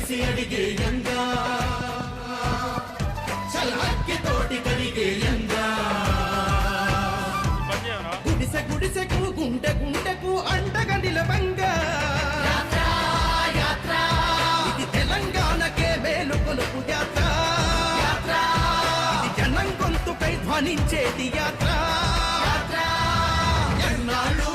కలిసి అడిగేయంగా చల్హక్కి తోటి కడిగేయంగా గుడిసె గుడిసెకు గుండె గుండెకు అండగా నిలవంగా ఇది తెలంగాణకే మేలు కొలుపు యాత్ర ఇది జనం గొంతుకై ధ్వనించేది యాత్ర ఎన్నాళ్ళు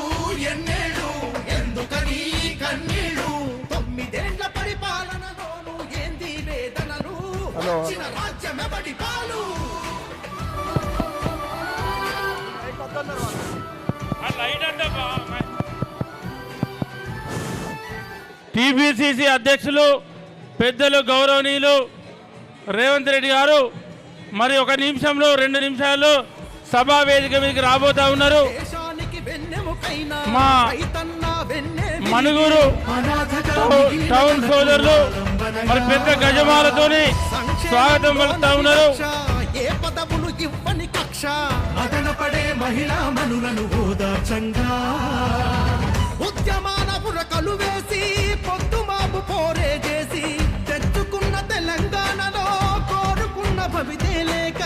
ఎన్నేళ్ళు ఎందుకని కన్నీళ్ళు 9 ఏళ్ల పరిపాలనలోను ఏంది వేదనలు వచ్చిన రాజ్యమెవడి పాలు టీపీసీసీ అధ్యక్షులు పెద్దలు గౌరవనీయులు రేవంత్ రెడ్డి గారు మరి 1 నిమిషంలో 2 నిమిషాల్లో సభా వేదిక మీదకి రాబోతా ఉన్నారు. మా మనుగురు టౌన్ సోదరులు మరి పెద్ద గజమాలతోని స్వాగతం పలుకుతా ఉన్నారు. ఏ పదవులు ఇవ్వని కక్ష మదనపడే మహిళా మనులను ఓదార్చంగా ఉద్యమాల పురకలు వేసి పొద్దుమాపు పోరే చేసి తెచ్చుకున్న తెలంగాణలో కోరుకున్న భవితే లేక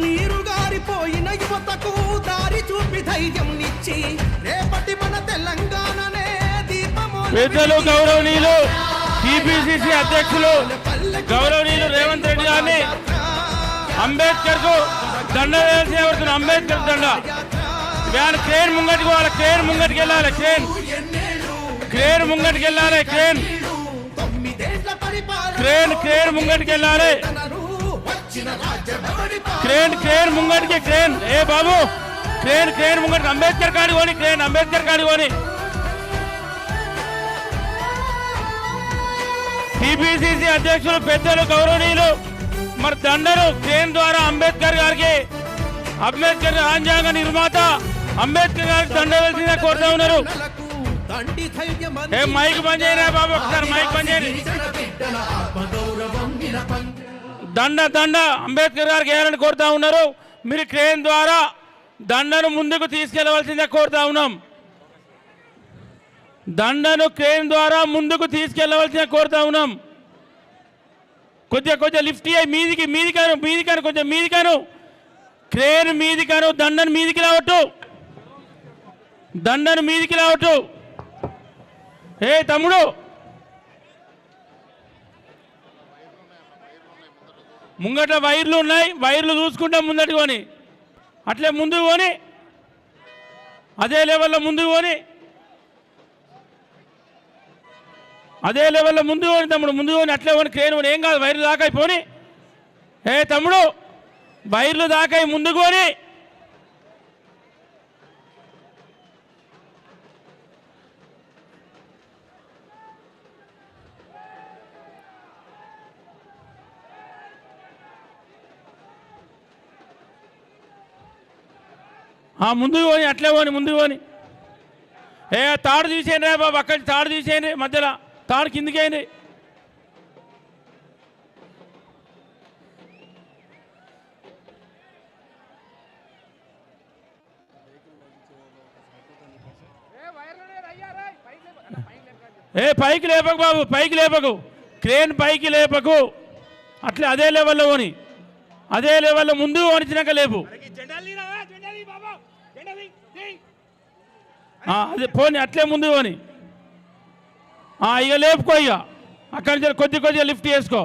నీరు గారిపోయిన యువతకు దారి చూపి ధైర్యం నిచ్చి రేపటి మన తెలంగాణనే దీపము పెద్దలు గౌరవనీయులు టీపీసీసీ అధ్యక్షులు గౌరవనీయులు రేవంత్ రెడ్డి గారిని అంబేద్కర్ కు దండ వేసి అంబేద్కర్ దండ వ్యాన్ క్రేన్ ముంగటికి వాళ్ళ క్రేన్ ముంగటికి వెళ్ళాలి క్రేన్ ముంగటికి వెళ్ళాలి క్రేన్ ముంగటికి వెళ్ళాలి క్రేన్ ముంగటికి క్రేన్ ఏ బాబు క్రేన్ ముంగటికి అంబేద్కర్ కాడి పోని క్రేన్ అంబేద్కర్ కాడి పోని టీపీసీసీ అధ్యక్షులు పెద్దలు గౌరవనీయులు మరి దండను క్రేన్ ద్వారా అంబేద్కర్ గారికి అంబేద్కర్ రాజ్యాంగ నిర్మాత అంబేద్కర్ గారికి దండ వేసిందే కోరుతా ఉన్నారు. మైక్ బంద్ చేయరా బాబు ఒకసారి మైక్ బంద్ చేయరు. దండ అంబేద్కర్ గారికి వేయాలని కోరుతా ఉన్నారు. మీరు క్రేన్ ద్వారా దండను ముందుకు తీసుకెళ్లవలసిందే కోరుతా ఉన్నాం. దండను క్రేన్ ద్వారా ముందుకు తీసుకెళ్లవలసిందే కోరుతా ఉన్నాం. కొద్దిగా లిఫ్ట్ అయ్యి మీదికాను కొంచెం మీదికాను క్రేన్ మీదికాను దండను మీదికి రావట్టు ఏ తమ్ముడు ముంగట వైర్లు ఉన్నాయి వైర్లు చూసుకుంటా ముందటి పోని అట్లే ముందుకు పోని అదే లెవెల్లో ముందుకు పోని తమ్ముడు ముందు పోని అట్లే పోని క్రేన్ పోని ఏం కాదు వైర్లు దాకాయి పోని ఏ తమ్ముడు వైర్లు దాకాయి ముందుకు పోని ముందుకు పోని అట్లే పోని ముందుకు పోని ఏ తాడు తీసేయండి బాబు అక్కడి తాడు తీసేయండి మధ్యలో తాడు కిందికి అయింది పైకి లేపకు బాబు పైకి లేపకు క్రేన్ పైకి లేపకు అట్లే అదే లెవెల్లో పోని అదే లెవెల్లో ముందు వణిచినాక లేపు అదే పోని అట్లే ముందు పోని ఇక లేపుకో ఇక అక్కడి నుంచి కొద్దిగా లిఫ్ట్ చేసుకో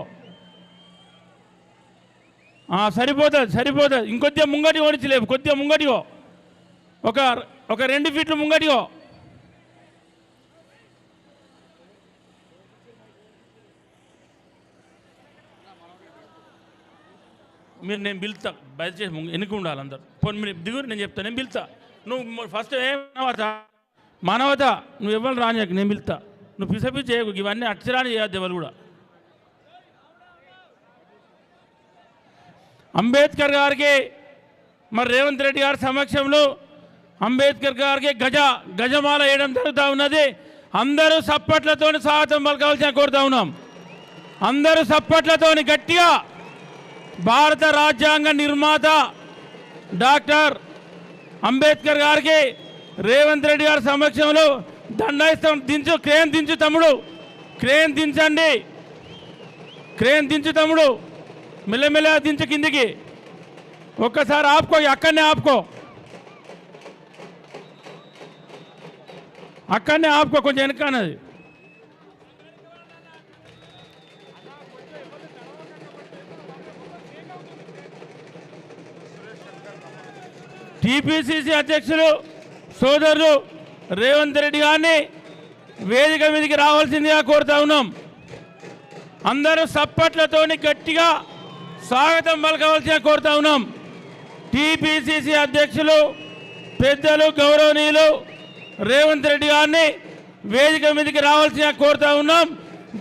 సరిపోతుంది ఇంకొద్దిగా ముంగటి ఓడించి లేపు కొద్దిగా ముంగటిగో ఒక 2 ఫీట్లు ముంగటిగో మీరు నేను పిలుతా దయచేసి ఎన్నుకు ఉండాలి అందరు పోనీ మీరు దిగురు నేను చెప్తాను నేను పిలుతా నువ్వు ఫస్ట్ ఏం మానవత నువ్వు ఇవ్వాలి రానియకు నేను పిలుతా నువ్వు పిసపి చేయకు ఇవన్నీ అక్షరాన్ని చేయొద్దు ఎవరు కూడా అంబేద్కర్ గారికి మరి రేవంత్ రెడ్డి గారి సమక్షంలో అంబేద్కర్ గారికి గజమాల వేయడం జరుగుతూ ఉన్నది. అందరూ సప్పట్లతో స్వాగతం పలకవలసిన కోరుతా ఉన్నాం. అందరూ సప్పట్లతో గట్టిగా భారత రాజ్యాంగ నిర్మాత డాక్టర్ అంబేద్కర్ గారికి రేవంత్ రెడ్డి గారి సమక్షంలో దండ ఇస్తాం. దించు క్రేన్ దించు తమ్ముడు క్రేన్ దించండి క్రేన్ దించు తమ్ముడు, మెల్లమెల్ల దించు కిందికి. ఒక్కసారి ఆపుకో, అక్కడనే ఆపుకో, అక్కడనే ఆపుకో, కొంచెం వెనక అన్నది. టీపీసీసీ అధ్యక్షులు సోదరులు రేవంత్ రెడ్డి గారిని వేదిక మీదకి రావాల్సిందిగా కోరుతా ఉన్నాం. అందరూ సప్పట్లతోని గట్టిగా స్వాగతం పలకవలసిగా కోరుతా ఉన్నాం. టీపీసీసీ అధ్యక్షులు పెద్దలు గౌరవనీయులు రేవంత్ రెడ్డి గారిని వేదిక మీదకి రావాల్సిగా కోరుతా ఉన్నాం.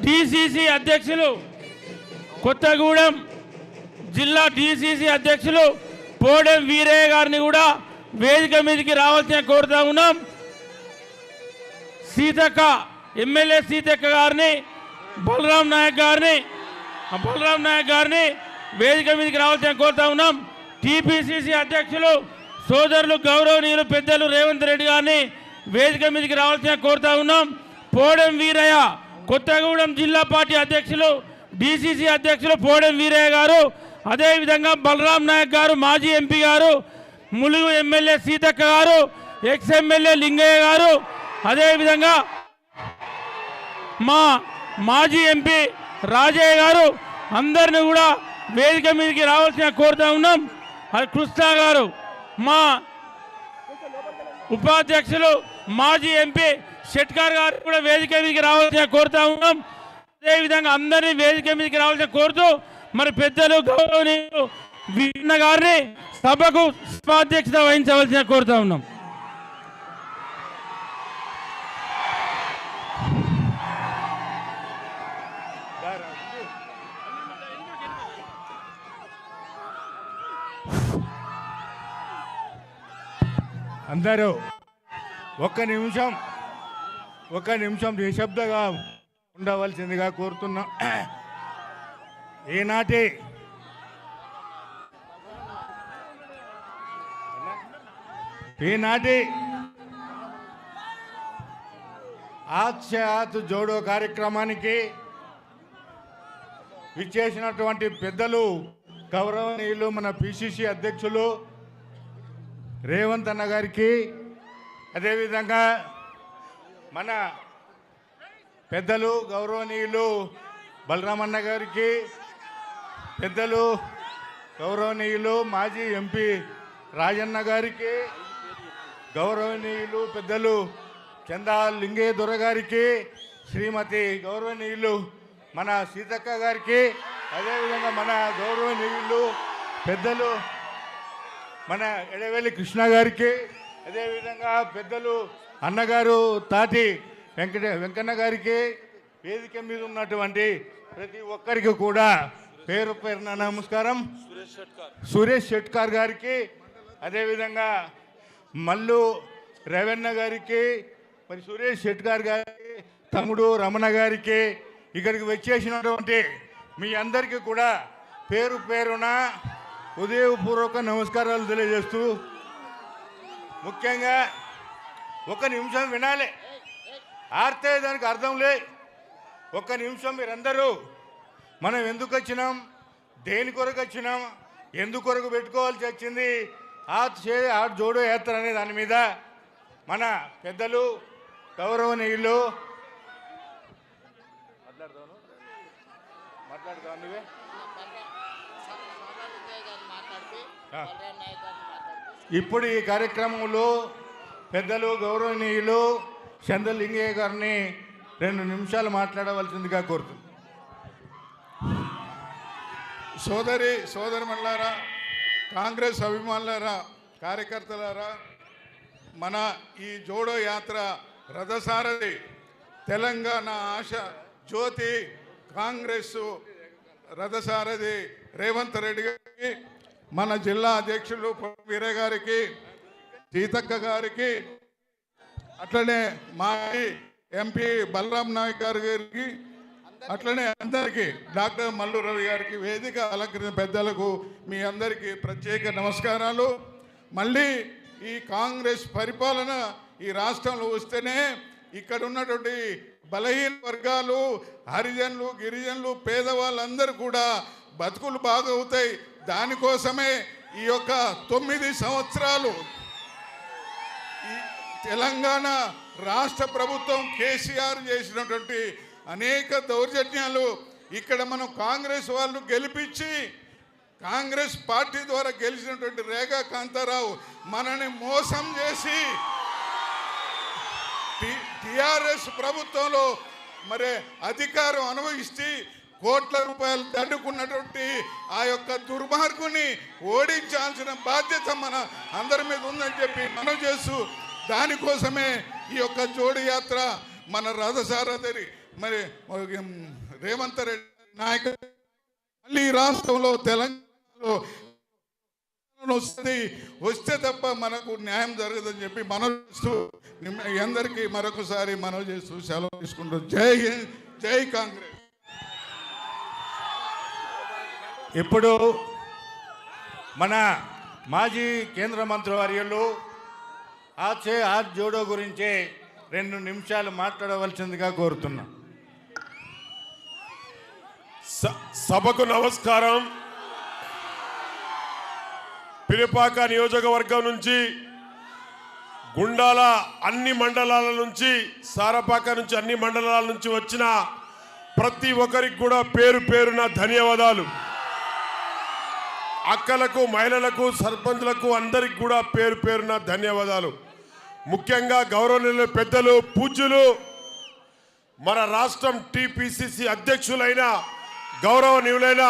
డీసీసీ అధ్యక్షులు కొత్తగూడెం జిల్లా డీసీసీ అధ్యక్షులు పోడెం వీరయ్య గారిని కూడా వేదిక మీదకి రావాల్సిన కోరుతా ఉన్నాం. సీతక్క, ఎమ్మెల్యే సీతక్క గారిని, బలరాం నాయక్ గారిని వేదిక మీదకి రావాల్సిన కోరుతా ఉన్నాం. టీపీసీసీ అధ్యక్షులు సోదరులు గౌరవనీయులు పెద్దలు రేవంత్ రెడ్డి గారిని వేదిక మీదకి రావాల్సిన కోరుతా ఉన్నాం. పోడెం వీరయ్య, కొత్తగూడెం జిల్లా పార్టీ అధ్యక్షులు డీసీసీ అధ్యక్షులు పోడెం వీరయ్య గారు, అదేవిధంగా బలరాం నాయక్ గారు, మాజీ ఎంపీ గారు, ములుగు ఎమ్మెల్యే సీతక్క గారు, ఎక్స్ ఎమ్మెల్యే లింగయ్య గారు, అదేవిధంగా మా మాజీ ఎంపీ రాజయ్య గారు, అందరిని కూడా వేదిక మీదకి రావాల్సిన కోరుతా ఉన్నాం. కృష్ణ గారు, మా ఉపాధ్యక్షులు మాజీ ఎంపీ షెట్కార్ గారు కూడా వేదిక మీదకి రావాల్సిన కోరుతా ఉన్నాం. అదేవిధంగా అందరినీ వేదిక మీదకి రావాల్సిన కోరుతూ మరి పెద్దలు గౌరవనీయులు వీణ గారిని సభకు ఉపాధ్యక్షత వహించవలసిన కోరుతా ఉన్నాం. అందరూ ఒక్క నిమిషం నిశ్శబ్దంగా ఉండవలసిందిగా కోరుతున్నాం. ఈనాటి హాత్ సే హాత్ జోడో కార్యక్రమానికి విచ్చేసినటువంటి పెద్దలు గౌరవనీయులు మన పిసిసి అధ్యక్షులు రేవంత్ అన్న గారికి, అదేవిధంగా మన పెద్దలు గౌరవనీయులు బలరామన్న గారికి, పెద్దలు గౌరవనీయులు మాజీ ఎంపీ రాజన్న గారికి, గౌరవనీయులు పెద్దలు చందా లింగయ్య దొర గారికి, శ్రీమతి గౌరవనీయులు మన సీతక్క గారికి, అదేవిధంగా మన గౌరవనీయులు పెద్దలు మన ఎడవేలి కృష్ణ గారికి, అదేవిధంగా పెద్దలు అన్నగారు తాటి వెంకన్న గారికి, వేదిక మీద ఉన్నటువంటి ప్రతి ఒక్కరికి కూడా పేరు పేరున నమస్కారం. సురేష్ షెట్కార్ గారికి, అదేవిధంగా మల్లు రేవన్న గారికి, మరి సురేష్ షెట్కార్ గారికి, తమ్ముడు రమణ గారికి, ఇక్కడికి వచ్చేసినటువంటి మీ అందరికీ కూడా పేరు పేరున ఉదయపూర్వక నమస్కారాలు తెలియజేస్తూ, ముఖ్యంగా ఒక నిమిషం వినాలి, ఆర్తే దానికి అర్థం లే. ఒక్క నిమిషం మీరందరూ మనం ఎందుకు వచ్చినాం, దేని కొరకు వచ్చినాం, ఎందుకు కొరకు పెట్టుకోవాల్సి వచ్చింది హాత్ జోడో యాత్ర అనే దాని మీద మన పెద్దలు గౌరవనీయులు మాట్లాడదాం నువ్వే ఇప్పుడు ఈ కార్యక్రమంలో పెద్దలు గౌరవనీయులు చంద్రలింగయ్య గారిని 2 నిమిషాలు మాట్లాడవలసిందిగా కోరుతుంది. సోదరిమణులారా, కాంగ్రెస్ అభిమానులారా, కార్యకర్తలారా, మన ఈ జోడో యాత్ర రథసారథి తెలంగాణ ఆశ జ్యోతి కాంగ్రెస్ రథసారథి రేవంత్ రెడ్డి గారికి, మన జిల్లా అధ్యక్షులు వీరయ్య గారికి, సీతక్క గారికి, అట్లనే మాజీ ఎంపీ బలరాం నాయక్ గారికి, అట్లనే అందరికీ డాక్టర్ మల్లు రవి గారికి, వేదిక అలంకరించిన పెద్దలకు మీ అందరికీ ప్రత్యేక నమస్కారాలు. మళ్ళీ ఈ కాంగ్రెస్ పరిపాలన ఈ రాష్ట్రంలో వస్తేనే ఇక్కడ ఉన్నటువంటి బలహీన వర్గాలు, హరిజనులు, గిరిజనులు, పేదవాళ్ళందరూ కూడా బతుకులు బాగవుతాయి. దానికోసమే ఈ యొక్క 9 సంవత్సరాలు ఈ తెలంగాణ రాష్ట్ర ప్రభుత్వం కేసీఆర్ చేసినటువంటి అనేక దౌర్జన్యాలు ఇక్కడ మనం కాంగ్రెస్ వాళ్ళు గెలిపించి, కాంగ్రెస్ పార్టీ ద్వారా గెలిచినటువంటి రేఖా కాంతారావు మనని మోసం చేసి టిఆర్ఎస్ ప్రభుత్వంలో మరి అధికారం అనుభవిస్తూ కోట్ల రూపాయలు దండుకున్నటువంటి ఆ యొక్క దుర్మార్గుని ఓడించాల్సిన బాధ్యత మన అందరి మీద ఉందని చెప్పి మనం చేస్తూ, దానికోసమే ఈ యొక్క జోడు యాత్ర మన రథసారథి మరి రేవంత్ రెడ్డి నాయకుడు మళ్ళీ రాష్ట్రంలో తెలంగాణలో వస్తే తప్ప మనకు న్యాయం జరగదని చెప్పి మనం చేస్తూ అందరికీ మరొకసారి మనం చేస్తూ సెలవు తీసుకుంటూ జై హింద్, జై కాంగ్రెస్. ఇప్పుడు మన మాజీ కేంద్ర మంత్రి వర్యులు ఆచే హాత్ జోడో గురించి 2 నిమిషాలు మాట్లాడవలసిందిగా కోరుతున్నా. సభకు నమస్కారం. పిలిపాక నియోజకవర్గం నుంచి, గుండాల అన్ని మండలాల నుంచి, సారపాక నుంచి అన్ని మండలాల నుంచి వచ్చిన ప్రతి ఒక్కరికి కూడా పేరు పేరున ధన్యవాదాలు. అక్కలకు, మహిళలకు, సర్పంచులకు అందరికి కూడా పేరు పేరున ధన్యవాదాలు. ముఖ్యంగా గౌరవనీయులు పెద్దలు, పూజ్యులు, మన రాష్ట్రం టిపిసిసి అధ్యక్షులైన గౌరవనీయులైన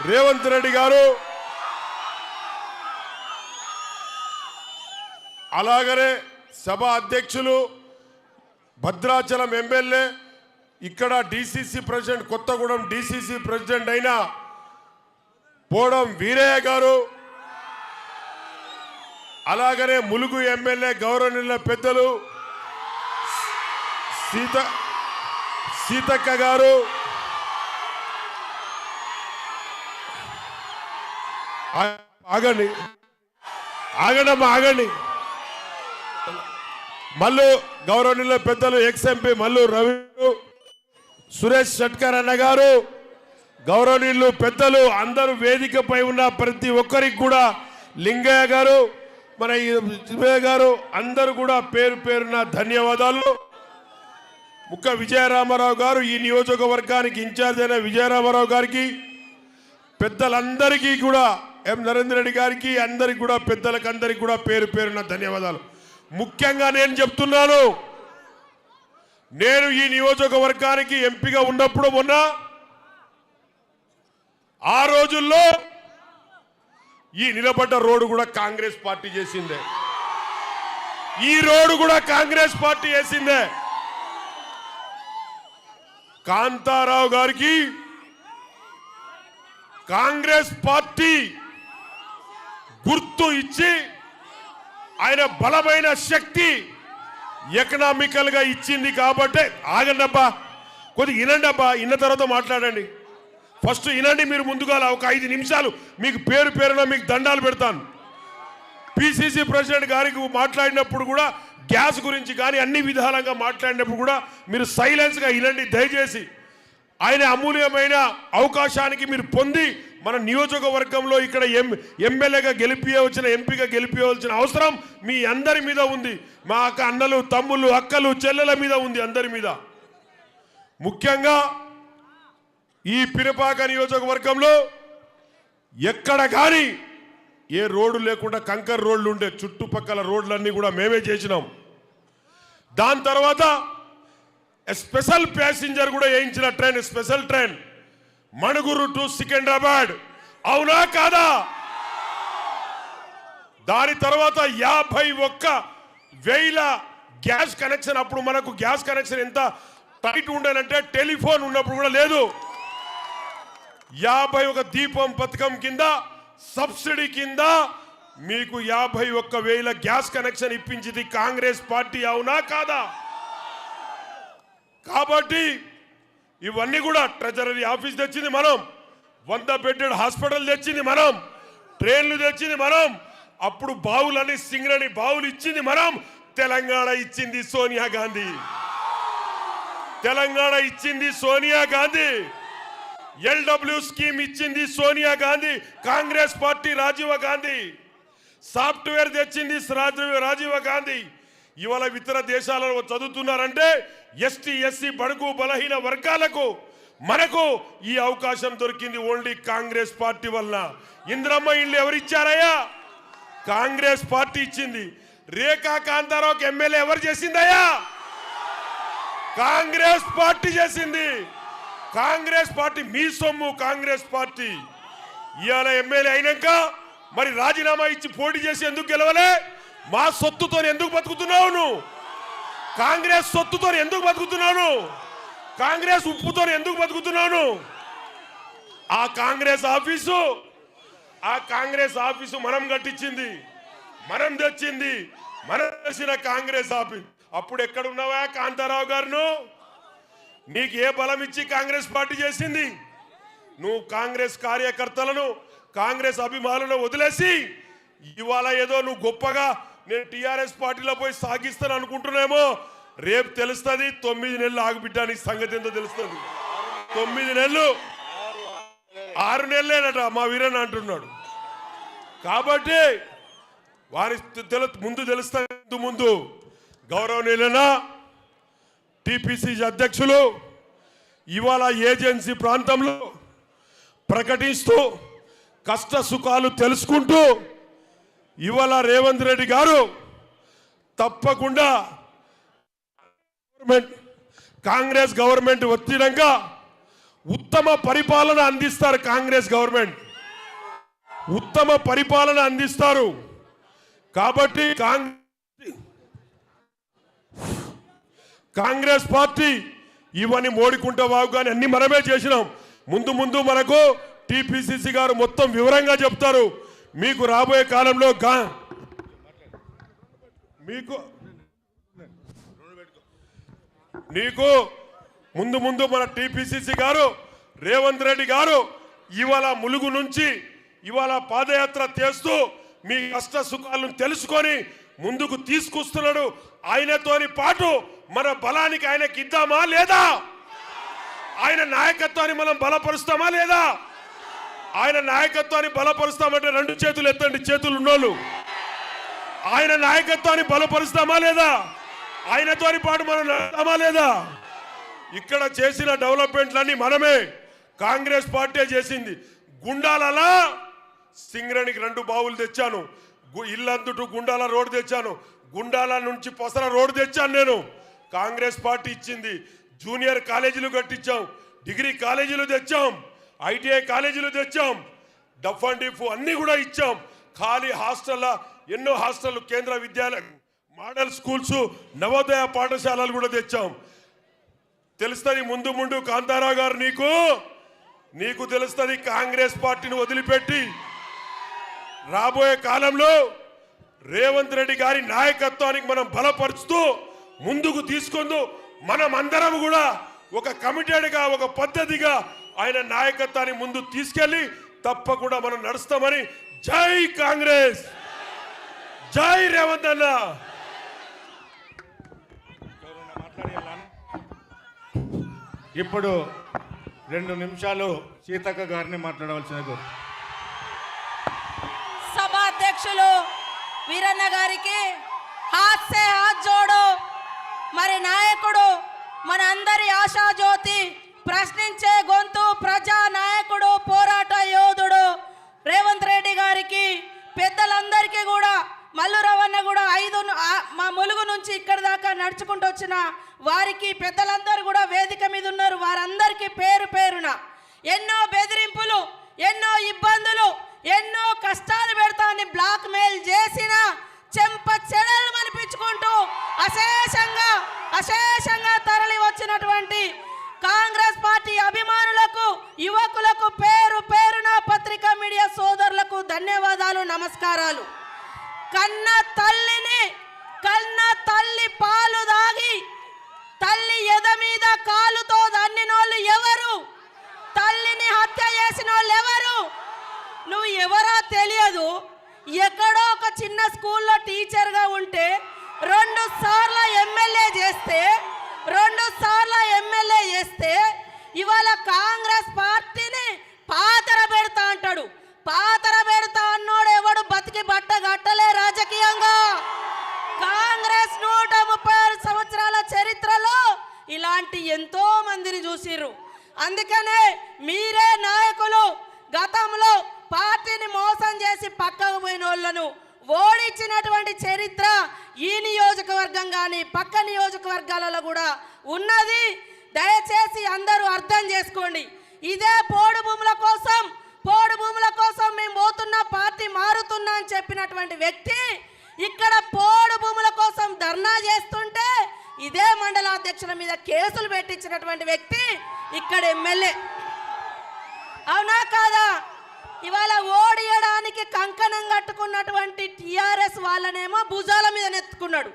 రేవంత్ రెడ్డి గారు, అలాగనే సభ అధ్యక్షులు, భద్రాచలం ఎమ్మెల్యే, ఇక్కడ DCC president, Kothagudem DCC president అయిన పోడం వీరయ్య గారు, అలాగనే ములుగు ఎమ్మెల్యే గౌరవనీయుల పెద్దలు సీతక్క గారు, ఆగండి ఆగండి మల్లు గౌరవనీయుల పెద్దలు ఎక్స్ఎంపీ మల్లు రవి, సురేష్ షట్కర్ అన్న గారు, గౌరవనీయులు పెద్దలు అందరూ వేదికపై ఉన్న ప్రతి ఒక్కరికి కూడా, లింగయ్య గారు, మన గారు, అందరూ కూడా పేరు పేరున ధన్యవాదాలు. ముఖ్య విజయరామారావు గారు, ఈ నియోజకవర్గానికి ఇన్ఛార్జ్ అయిన విజయరామారావు గారికి, పెద్దలందరికీ కూడా, ఎం నరేందర్ రెడ్డి గారికి, అందరికి కూడా, పెద్దలకు అందరికి కూడా పేరు పేరున ధన్యవాదాలు. ముఖ్యంగా నేను చెప్తున్నాను, నేను ఈ నియోజకవర్గానికి ఎంపీగా ఉన్నప్పుడు మొన్న ఆ రోజుల్లో ఈ నిలబడ్డ రోడ్డు కూడా కాంగ్రెస్ పార్టీ చేసిందే, ఈ రోడ్డు కూడా కాంగ్రెస్ పార్టీ చేసిందే. కాంతారావు గారికి కాంగ్రెస్ పార్టీ గుర్తు ఇచ్చి ఆయన బలమైన శక్తి ఎకనామికల్ గా ఇచ్చింది కాబట్టి, ఆగండి అబ్బా, కొద్దిగా వినండి అబ్బా, విన్న తర్వాత మాట్లాడండి. ఫస్ట్ వినండి మీరు ముందుగా, ఒక 5 నిమిషాలు మీకు పేరు పేరున మీకు దండాలు పెడతాను. పిసిసి ప్రెసిడెంట్ గారికి మాట్లాడినప్పుడు కూడా గ్యాస్ గురించి కానీ అన్ని విధాలుగా మాట్లాడినప్పుడు కూడా మీరు సైలెన్స్గా వినండి దయచేసి. ఆయన అమూల్యమైన అవకాశానికి మీరు పొంది మన నియోజకవర్గంలో ఇక్కడ ఎమ్మెల్యేగా గెలిపించవలసిన, ఎంపీగా గెలిపించవలసిన అవసరం మీ అందరి మీద ఉంది. మా అన్నలు, తమ్ముళ్ళు, అక్కలు, చెల్లెల మీద ఉంది, అందరి మీద. ముఖ్యంగా ఈ పినపాక నియోజకవర్గంలో ఎక్కడ కానీ ఏ రోడ్డు లేకుండా కంకర్ రోడ్లు ఉండే, చుట్టుపక్కల రోడ్లన్నీ కూడా మేమే చేసినాం. దాని తర్వాత స్పెషల్ ప్యాసింజర్ కూడా వేయించిన train, special train Manuguru to Secunderabad, అవునా కాదా? దాని తర్వాత 51,000 గ్యాస్ కనెక్షన్. అప్పుడు మనకు గ్యాస్ కనెక్షన్ ఎంత టైట్ ఉండేనంటే టెలిఫోన్ ఉన్నప్పుడు కూడా లేదు. 51 దీపం పథకం కింద, సబ్సిడీ కింద మీకు 51,000 గ్యాస్ కనెక్షన్ ఇప్పించింది కాంగ్రెస్ పార్టీ, అవునా కాదా? కాబట్టి ఇవన్నీ కూడా ట్రెజరీ ఆఫీస్ తెచ్చింది మనం, 100 బెడ్డెడ్ హాస్పిటల్ తెచ్చింది మనం, ట్రైన్లు తెచ్చింది మనం, అప్పుడు బావులని సింగరేణి బావులు ఇచ్చింది మనం, తెలంగాణ ఇచ్చింది సోనియా గాంధీ. తెలంగాణ ఇచ్చింది సోనియా గాంధీ, LW స్కీమ్ ఇచ్చింది సోనియా గాంధీ, కాంగ్రెస్ పార్టీ రాజీవ్ గాంధీ, సాఫ్ట్వేర్ తెచ్చింది రాజీవ్ గాంధీ. ఇవాళ ఇతర దేశాలలో చదువుతున్నారంటే ఎస్టీ ఎస్సీ బడుగు బలహీన వర్గాలకు మనకు ఈ అవకాశం దొరికింది ఓన్లీ కాంగ్రెస్ పార్టీ వల్ల. ఇందిరమ్మ ఇల్లు ఎవరిచ్చారయ్యా? కాంగ్రెస్ పార్టీ ఇచ్చింది. రేఖా కాంతారావుకి ఎమ్మెల్యే ఎవరు చేసిందయ్యా? కాంగ్రెస్ పార్టీ చేసింది. కాంగ్రెస్ పార్టీ మీ సొమ్ము. కాంగ్రెస్ పార్టీ ఇవాళ ఎమ్మెల్యే అయినాక మరి రాజీనామా ఇచ్చి పోటీ చేసి ఎందుకు గెలవలే? మా సొత్తుతో ఎందుకు బతుకుతున్నావు నువ్వు? కాంగ్రెస్ సొత్తుతో ఎందుకు బతుకుతున్నాను? కాంగ్రెస్ ఉప్పుతో ఎందుకు బతుకుతున్నాను? ఆ కాంగ్రెస్ ఆఫీసు మనం కట్టించింది, మనం తెచ్చింది, మనం చేసిన కాంగ్రెస్ ఆఫీస్. అప్పుడు ఎక్కడున్నావా కాంతారావు గారు? నీకు ఏ బలం ఇచ్చి కాంగ్రెస్ పార్టీ చేసింది? నువ్వు కాంగ్రెస్ కార్యకర్తలను, కాంగ్రెస్ అభిమానులను వదిలేసి ఇవాళ ఏదో నువ్వు గొప్పగా నేను టీఆర్ఎస్ పార్టీలో పోయి సాగిస్తాను అనుకుంటున్నామో. రేపు తెలుస్తుంది. 9 నెలలు ఆగిబిడ్డానికి సంగతి ఎంతో తెలుస్తుంది. 9 నెలలు, 6 నెలలేనట మా వీరన్న అంటున్నాడు. కాబట్టి వారి ముందు తెలుస్తుంది. ముందు గౌరవనీయులైన టీపీసీసీ అధ్యక్షులు ఇవాళ ఏజెన్సీ ప్రాంతంలో ప్రకటిస్తూ కష్ట సుఖాలు తెలుసుకుంటూ ఇవాళ రేవంత్ రెడ్డి గారు తప్పకుండా కాంగ్రెస్ గవర్నమెంట్ వచ్చినాక ఉత్తమ పరిపాలన అందిస్తారు. కాంగ్రెస్ గవర్నమెంట్ ఉత్తమ పరిపాలన అందిస్తారు. కాబట్టి కాంగ్రెస్ పార్టీ ఇవన్నీ మోడికుంట వాగు కానీ అన్ని మనమే చేసినాం. ముందు మనకు టీపీసీసీ గారు మొత్తం వివరంగా చెప్తారు. మీకు రాబోయే కాలంలో నీకు ముందు మన టీపీసీసీ గారు రేవంత్ రెడ్డి గారు ఇవాళ ములుగు నుంచి ఇవాళ పాదయాత్ర చేస్తూ మీ కష్ట సుఖాలను తెలుసుకొని ముందుకు తీసుకొస్తున్నాడు. ఆయనతోని పాటు మన బలానికి ఆయనకి ఇద్దామా లేదా? ఆయన నాయకత్వాన్ని మనం బలపరుస్తామా లేదా? ఆయన నాయకత్వాన్ని బలపరుస్తామంటే 2 చేతులు ఎత్తండి, చేతులు ఉన్నోళ్ళు. ఆయన నాయకత్వాన్ని బలపరుస్తామా లేదా? ఆయనతోని పాటు మనం నడుస్తామా లేదా? ఇక్కడ చేసిన డెవలప్మెంట్లన్నీ మనమే, కాంగ్రెస్ పార్టీ చేసింది. గుండాలలా సింగరేణికి 2 బావులు తెచ్చాను. ఇల్లందుటు గుండాల రోడ్డు తెచ్చాను. గుండాల నుంచి పొసర రోడ్డు తెచ్చాను నేను. కాంగ్రెస్ పార్టీ ఇచ్చింది. జూనియర్ కాలేజీలు కట్టించాం, డిగ్రీ కాలేజీలు తెచ్చాం, ITI కాలేజీలు తెచ్చాం, డఫ్ అండ్ డిఫ్ అన్నీ కూడా ఇచ్చాం. ఖాళీ హాస్టల్లో ఎన్నో హాస్టల్, కేంద్ర విద్యాలయం, మోడల్ స్కూల్స్, నవోదయ పాఠశాలలు కూడా తెచ్చాం. తెలుస్తుంది ముందు కాంతారావు గారు నీకు తెలుస్తుంది. కాంగ్రెస్ పార్టీని వదిలిపెట్టి రాబోయే కాలంలో రేవంత్ రెడ్డి గారి నాయకత్వానికి మనం బలపరుస్తూ ముందుకు తీసుకుంటూ మనం అందరం కూడా ఒక కమిటెడ్గా, ఒక పద్ధతిగా ఆయన నాయకత్వాన్ని ముందు తీసుకెళ్లి తప్పకుండా మనం నడుస్తామని. జై కాంగ్రెస్, జై రేవంత్ అన్న. ఇప్పుడు 2 నిమిషాలు సీతక్క గారిని మాట్లాడవలసిన సభాధ్యక్షులు వీరన్న గారికి హాత్ సే హాత్ జోడో. మరి నాయకుడు, మన అందరి ఆశాజ్యోతి, ప్రశ్నించే గొంతు, ప్రజా నాయకుడు, పోరాట యోధుడు రేవంత్ రెడ్డి గారికి, పెద్దలందరికీ కూడా, మల్లు రవణ కూడా మా ములుగు నుంచి ఇక్కడి దాకా నడుచుకుంటూ వచ్చిన వారికి, పెద్దలందరూ కూడా వేదిక మీద ఉన్నారు. వారందరికీ పేరు పేరున ఎన్నో బెదిరింపులు, ఎన్నో ఇబ్బందులు, ఎన్నో కష్టాలు పెడతా అని బ్లాక్ మెయిల్ చేసిన చెంప చెడలు మనిపించుకుంటూ అశేషంగా తరలి వచ్చినటువంటి కాంగ్రెస్ పార్టీ అభిమానులకు, యువకులకు పేరు పేరున పత్రికా మీడియా సోదరులకు ధన్యవాదాలు, నమస్కారాలు. కన్న తల్లి పాలు దాగి తల్లి ఎద మీద కాలుతో దన్నినోళ్ళు ఎవరు? తల్లిని హత్య చేసిన వాళ్ళు ఎవరు? నువ్వు ఎవరో తెలియదు. ఎక్కడో ఒక చిన్న స్కూల్లో టీచర్గా ఉంటే 2 సార్లు ఎమ్మెల్యే చేస్తే 2 సార్లు ఎమ్మెల్యే చేస్తే ఇవాళ కాంగ్రెస్ పార్టీని పాతర పెడతా అంటాడు. పాతర పెడతా అన్నోడు ఎవడు బతికి బట్ట గట్టలే రాజకీయంగా. కాంగ్రెస్ 136 సంవత్సరాల చరిత్రలో ఇలాంటి ఎంతో మందిని చూసిర్రు. అందుకనే మీరే నాయకులు గతంలో పార్టీని మోసం చేసి పక్కకు పోయిన వాళ్ళను ఓడించినటువంటి చరిత్ర ఈ నియోజకవర్గం కానీ పక్క నియోజకవర్గాలలో కూడా ఉన్నది. దయచేసి అందరూ అర్థం చేసుకోండి. ఇదే పోడు భూముల కోసం మేము పోతున్నా, పార్టీ మారుతున్నా అని చెప్పినటువంటి వ్యక్తి ఇక్కడ పోడు భూముల కోసం ధర్నా చేస్తుంటే ఇదే మండలాధ్యక్షుల మీద కేసులు పెట్టించినటువంటి వ్యక్తి ఇక్కడ ఎమ్మెల్యే. అవునా కాదా? ఇవాళ ఓడియడానికి కంకణం కట్టుకున్నటువంటి టిఆర్ఎస్ వాళ్ళనేమో భుజాల మీద నెత్తుకున్నాడు.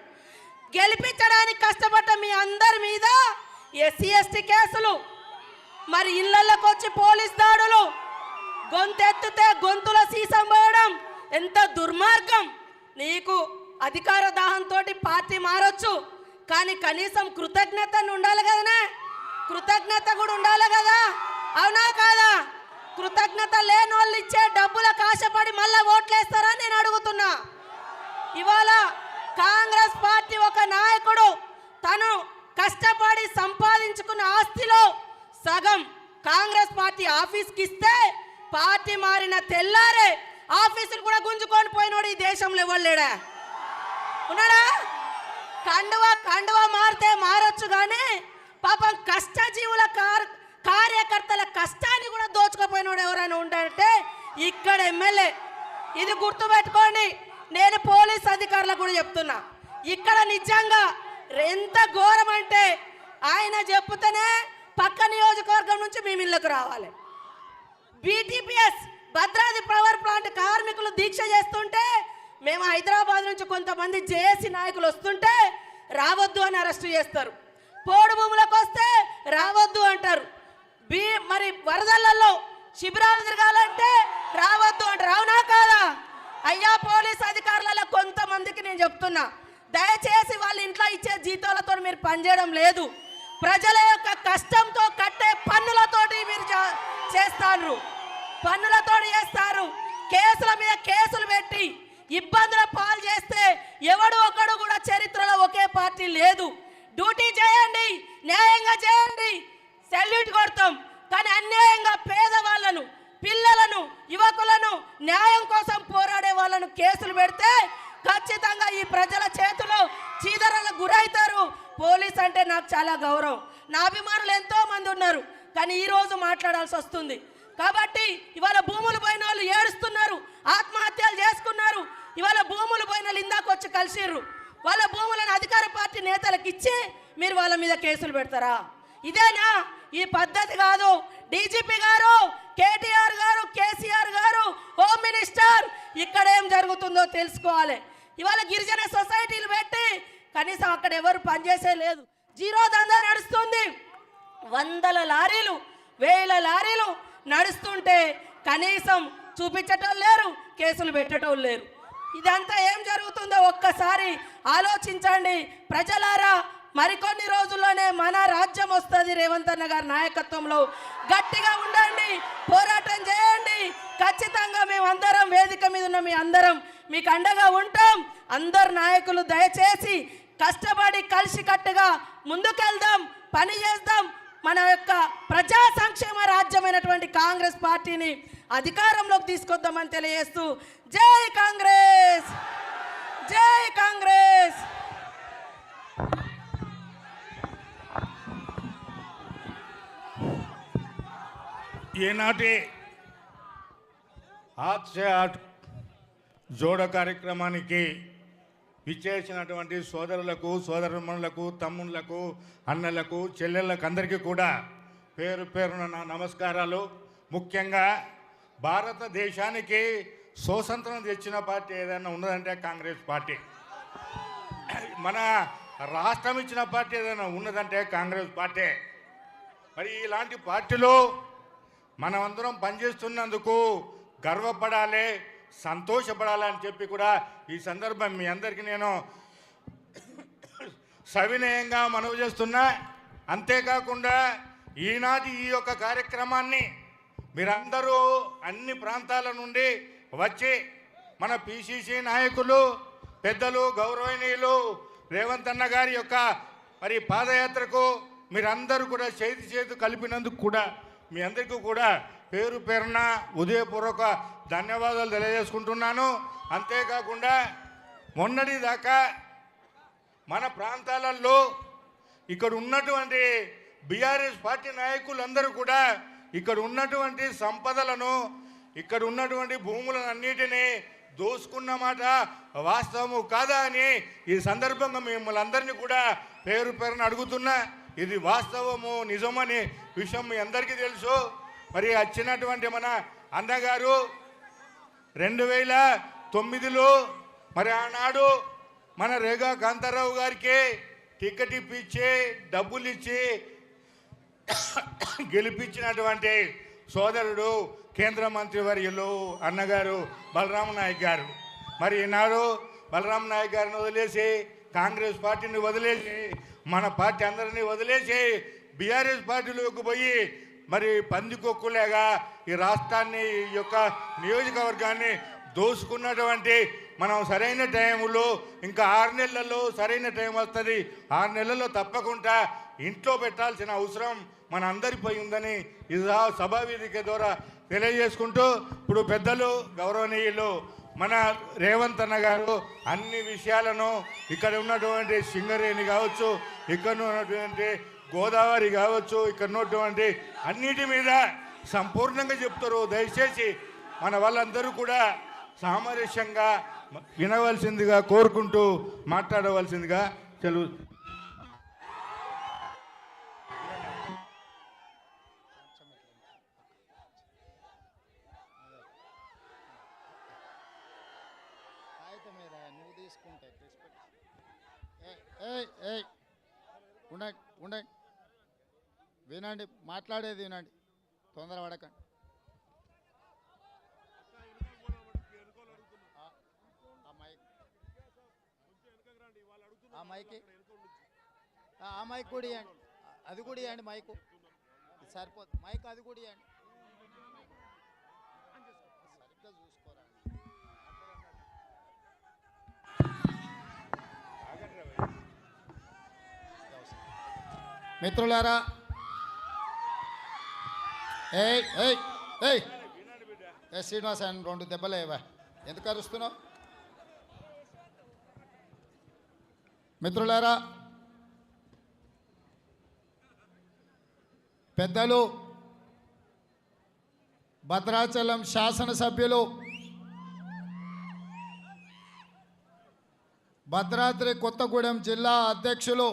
గెలిపించడానికి కష్టపడ్డ మీ అందరి మీద ఎస్సీ ఎస్టీ కేసులు, మరి ఇళ్లలోకి వచ్చి పోలీస్ దాడులు, గొంతెత్తితే గొంతుల సీసం పోయడం ఎంత దుర్మార్గం. నీకు అధికార దాహంతో పార్టీ మారొచ్చు, కానీ కనీసం కృతజ్ఞత ఉండాలి కదనే, కృతజ్ఞత కూడా ఉండాలి కదా. అవునా కాదా? కృతజ్ఞత లేని వాళ్ళు ఇచ్చే డబ్బులకు ఆశపడి మళ్ళా ఓట్లేస్తారా నేను అడుగుతున్నా. ఇవాళ కాంగ్రెస్ పార్టీ ఒక నాయకుడు తను కష్టపడి సంపాదించుకున్న ఆస్తిలో సగం కాంగ్రెస్ పార్టీ ఆఫీస్కి ఇస్తే పార్టీ మారిన తెల్లారే ఆఫీసులు కూడా గుంజుకొని పోయినోడు ఈ దేశంలో ఇవ్వలేడా? ఉన్నాడా? కండువా మారితే మారొచ్చు, కానీ పాపం కష్టజీవుల కార్యకర్తల కష్టాన్ని కూడా దోచుకుపోయినోడు ఎవరైనా ఉంటారంటే ఇక్కడ ఎమ్మెల్యే. ఇది గుర్తుపెట్టుకోండి. నేను పోలీస్ అధికారులకు కూడా చెప్తున్నా, ఇక్కడ నిజంగా ఎంత ఘోరం అంటే ఆయన చెప్తేనే పక్క నియోజకవర్గం నుంచి మేము ఇళ్ళకు రావాలి. బీటీపీఎస్ భద్రాద్రి పవర్ ప్లాంట్ కార్మికులు దీక్ష చేస్తుంటే మేము హైదరాబాద్ నుంచి కొంతమంది జేఏసీ నాయకులు వస్తుంటే రావద్దు అని అరెస్టు చేస్తారు. పోడు భూములకు వస్తే రావద్దు అంటారు. మరి వరదలలో శిబిరాలు తిరగాలంటే రావద్దు అంటారు. అవునా కాదా? అయ్యా పోలీస్ అధికారులలో కొంతమందికి నేను చెప్తున్నా, దయచేసి వాళ్ళ ఇంట్లో ఇచ్చే జీతాలతో మీరు పనిచేయడం లేదు. ప్రజల యొక్క కష్టంతో కట్టే పన్నులతోటి మీరు చేస్తారు, పన్నులతో చేస్తారు. కేసుల మీద కేసులు పెట్టి ఇబ్బందుల పాలు చేస్తే ఎవడు ఒకడు కూడా చరిత్రలో ఒకే పార్టీ లేదు. డ్యూటీ చేయండి, న్యాయంగా చేయండి, సెల్యూట్ కొడతాం. కానీ అన్యాయంగా పేదవాళ్ళను, పిల్లలను, యువకులను, న్యాయం కోసం పోరాడే వాళ్ళను కేసులు పెడితే ఖచ్చితంగా ఈ ప్రజల చేతిలో చీదరలకు గురవుతారు. పోలీస్ అంటే నాకు చాలా గౌరవం, నా అభిమానులు ఎంతో మంది ఉన్నారు, కానీ ఈరోజు మాట్లాడాల్సి వస్తుంది. కాబట్టి ఇవాళ భూములు పోయిన వాళ్ళు ఏడుస్తున్నారు, ఆత్మహత్యలు చేసుకున్నారు. ఇవాళ భూములు పోయిన వాళ్ళు ఇందాక వచ్చి కలిసిర్రు. వాళ్ళ భూములను అధికార పార్టీ నేతలకు ఇచ్చి మీరు వాళ్ళ మీద కేసులు పెడతారా? ఇదేనా? ఈ పద్ధతి కాదు. డీజీపీ గారు, కేటీఆర్ గారు, కేసీఆర్ గారు, హోమ్ మినిస్టర్ ఇక్కడ ఏం జరుగుతుందో తెలుసుకోవాలి. ఇవాళ గిరిజన సొసైటీలు పెట్టి కనీసం అక్కడ ఎవరు పనిచేసే లేదు, జీరో దందా నడుస్తుంది. 100 లారీలు 1000 లారీలు నడుస్తుంటే కనీసం చూపించటం లేరు, కేసులు పెట్టడం లేరు. ఇదంతా ఏం జరుగుతుందో ఒక్కసారి ఆలోచించండి ప్రజలారా. మరికొన్ని రోజుల్లోనే మన రాజ్యం వస్తుంది రేవంత్ అన్న గారి నాయకత్వంలో. గట్టిగా ఉండండి, పోరాటం చేయండి. ఖచ్చితంగా మేమందరం వేదిక మీద ఉన్న మీ అందరం మీకు అండగా ఉంటాం. అందరు నాయకులు దయచేసి కష్టపడి కలిసికట్టుగా ముందుకెళ్దాం, పని చేద్దాం. మన యొక్క ప్రజా సంక్షేమ రాజ్యమైనటువంటి కాంగ్రెస్ పార్టీని అధికారంలోకి తీసుకొద్దామని తెలియజేస్తూ జై కాంగ్రెస్, జై కాంగ్రెస్. ఈనాటి హాత్ సే హాత్ జోడో కార్యక్రమానికి విచ్చేసినటువంటి సోదరులకు, సోదరమణులకు, తమ్ముళ్లకు, అన్నలకు, చెల్లెళ్ళకు అందరికీ కూడా పేరు పేరున నా నమస్కారాలు. ముఖ్యంగా భారతదేశానికి స్వతంత్రం తెచ్చిన పార్టీ ఏదైనా ఉన్నదంటే కాంగ్రెస్ పార్టీ. మన రాష్ట్రం ఇచ్చిన పార్టీ ఏదైనా ఉన్నదంటే కాంగ్రెస్ పార్టీ. మరి ఇలాంటి పార్టీలో మనమందరం పనిచేస్తున్నందుకు గర్వపడాలి, సంతోషపడాలి అని చెప్పి కూడా ఈ సందర్భం మీ అందరికీ నేను సవినయంగా మనవి చేస్తున్నా. అంతేకాకుండా ఈనాటి ఈ యొక్క కార్యక్రమాన్ని మీరందరూ అన్ని ప్రాంతాల నుండి వచ్చి మన పిసిసి నాయకులు పెద్దలు గౌరవనీయులు రేవంత్ అన్న గారి యొక్క మరి పాదయాత్రకు మీరందరూ కూడా చేతి కలిపినందుకు కూడా మీ అందరికీ కూడా పేరు పేరున ఉదయపూర్వక ధన్యవాదాలు తెలియజేసుకుంటున్నాను. అంతేకాకుండా మొన్నటి దాకా మన ప్రాంతాలలో ఇక్కడ ఉన్నటువంటి బీఆర్ఎస్ పార్టీ నాయకులందరూ కూడా ఇక్కడ ఉన్నటువంటి సంపదలను ఇక్కడ ఉన్నటువంటి భూములను అన్నిటినీ దోసుకున్న మాట వాస్తవము కాదా అని ఈ సందర్భంగా మిమ్మల్ని అందరినీ కూడా పేరు పేరున అడుగుతున్నా. ఇది వాస్తవము నిజమని విషయం మీ అందరికీ తెలుసు. మరి వచ్చినటువంటి మన అన్నగారు 2009లో మరి ఆనాడు మన రేగా కాంతారావు గారికి టికెట్ ఇప్పించి డబ్బులు ఇచ్చి గెలిపించినటువంటి సోదరుడు కేంద్ర మంత్రి వర్యులు అన్నగారు బలరాం నాయక్ గారు. మరి ఈనాడు బలరాం నాయక్ గారిని వదిలేసి కాంగ్రెస్ పార్టీని వదిలేసి మన పార్టీ అందరినీ వదిలేసి బీఆర్ఎస్ పార్టీలోకి పోయి మరి పందికొక్కులేగా ఈ రాష్ట్రాన్ని ఈ యొక్క నియోజకవర్గాన్ని దోసుకున్నటువంటి మనం సరైన టైంలో ఇంకా 6 నెలల్లో సరైన టైం వస్తుంది. 6 నెలల్లో తప్పకుండా ఇంట్లో పెట్టాల్సిన అవసరం మన అందరిపై ఉందని ఈ సభావేదిక ద్వారా తెలియజేసుకుంటూ ఇప్పుడు పెద్దలు గౌరవనీయులు మన రేవంత్ అన్న గారు అన్ని విషయాలను ఇక్కడ ఉన్నటువంటి సింగరేణి కావచ్చు, ఇక్కడ ఉన్నటువంటి గోదావరి కావచ్చు, ఇక్కడ ఉన్నటువంటి అన్నిటి మీద సంపూర్ణంగా చెప్తారు. దయచేసి మన వాళ్ళందరూ కూడా సామరస్యంగా వినవలసిందిగా కోరుకుంటూ మాట్లాడవలసిందిగా తెలుగు. ఉండండి వినండి, మాట్లాడేది వినండి, తొందర పడకండి. ఆ మైక్ కూడా ఇవ్వండి, అది కూడా ఇవ్వండి, మైకు సరిపోతుంది, మైక్ అది కూడా ఇవ్వండి, సరిగ్గా చూసుకోరా. మిత్రులారా, శ్రీనివాస 2 దెబ్బలేవా, ఎందుకు అరుస్తున్నావు? మిత్రులారా, పెద్దలు భద్రాచలం శాసనసభ్యులు భద్రాద్రి కొత్తగూడెం జిల్లా అధ్యక్షులు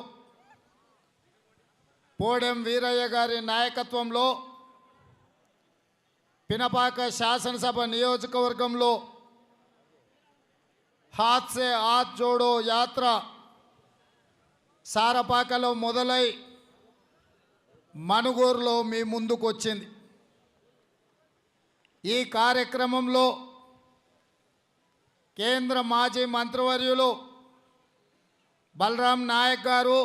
పోడెం వీరయ్య గారి నాయకత్వంలో పినపాక శాసనసభ నియోజకవర్గంలో హాత్ సే హాత్ జోడో యాత్ర సారపాకలో మొదలై మనుగూరులో మీ ముందుకు వచ్చింది. ఈ కార్యక్రమంలో కేంద్ర మాజీ మంత్రివర్యులు బలరాం నాయక్ గారు,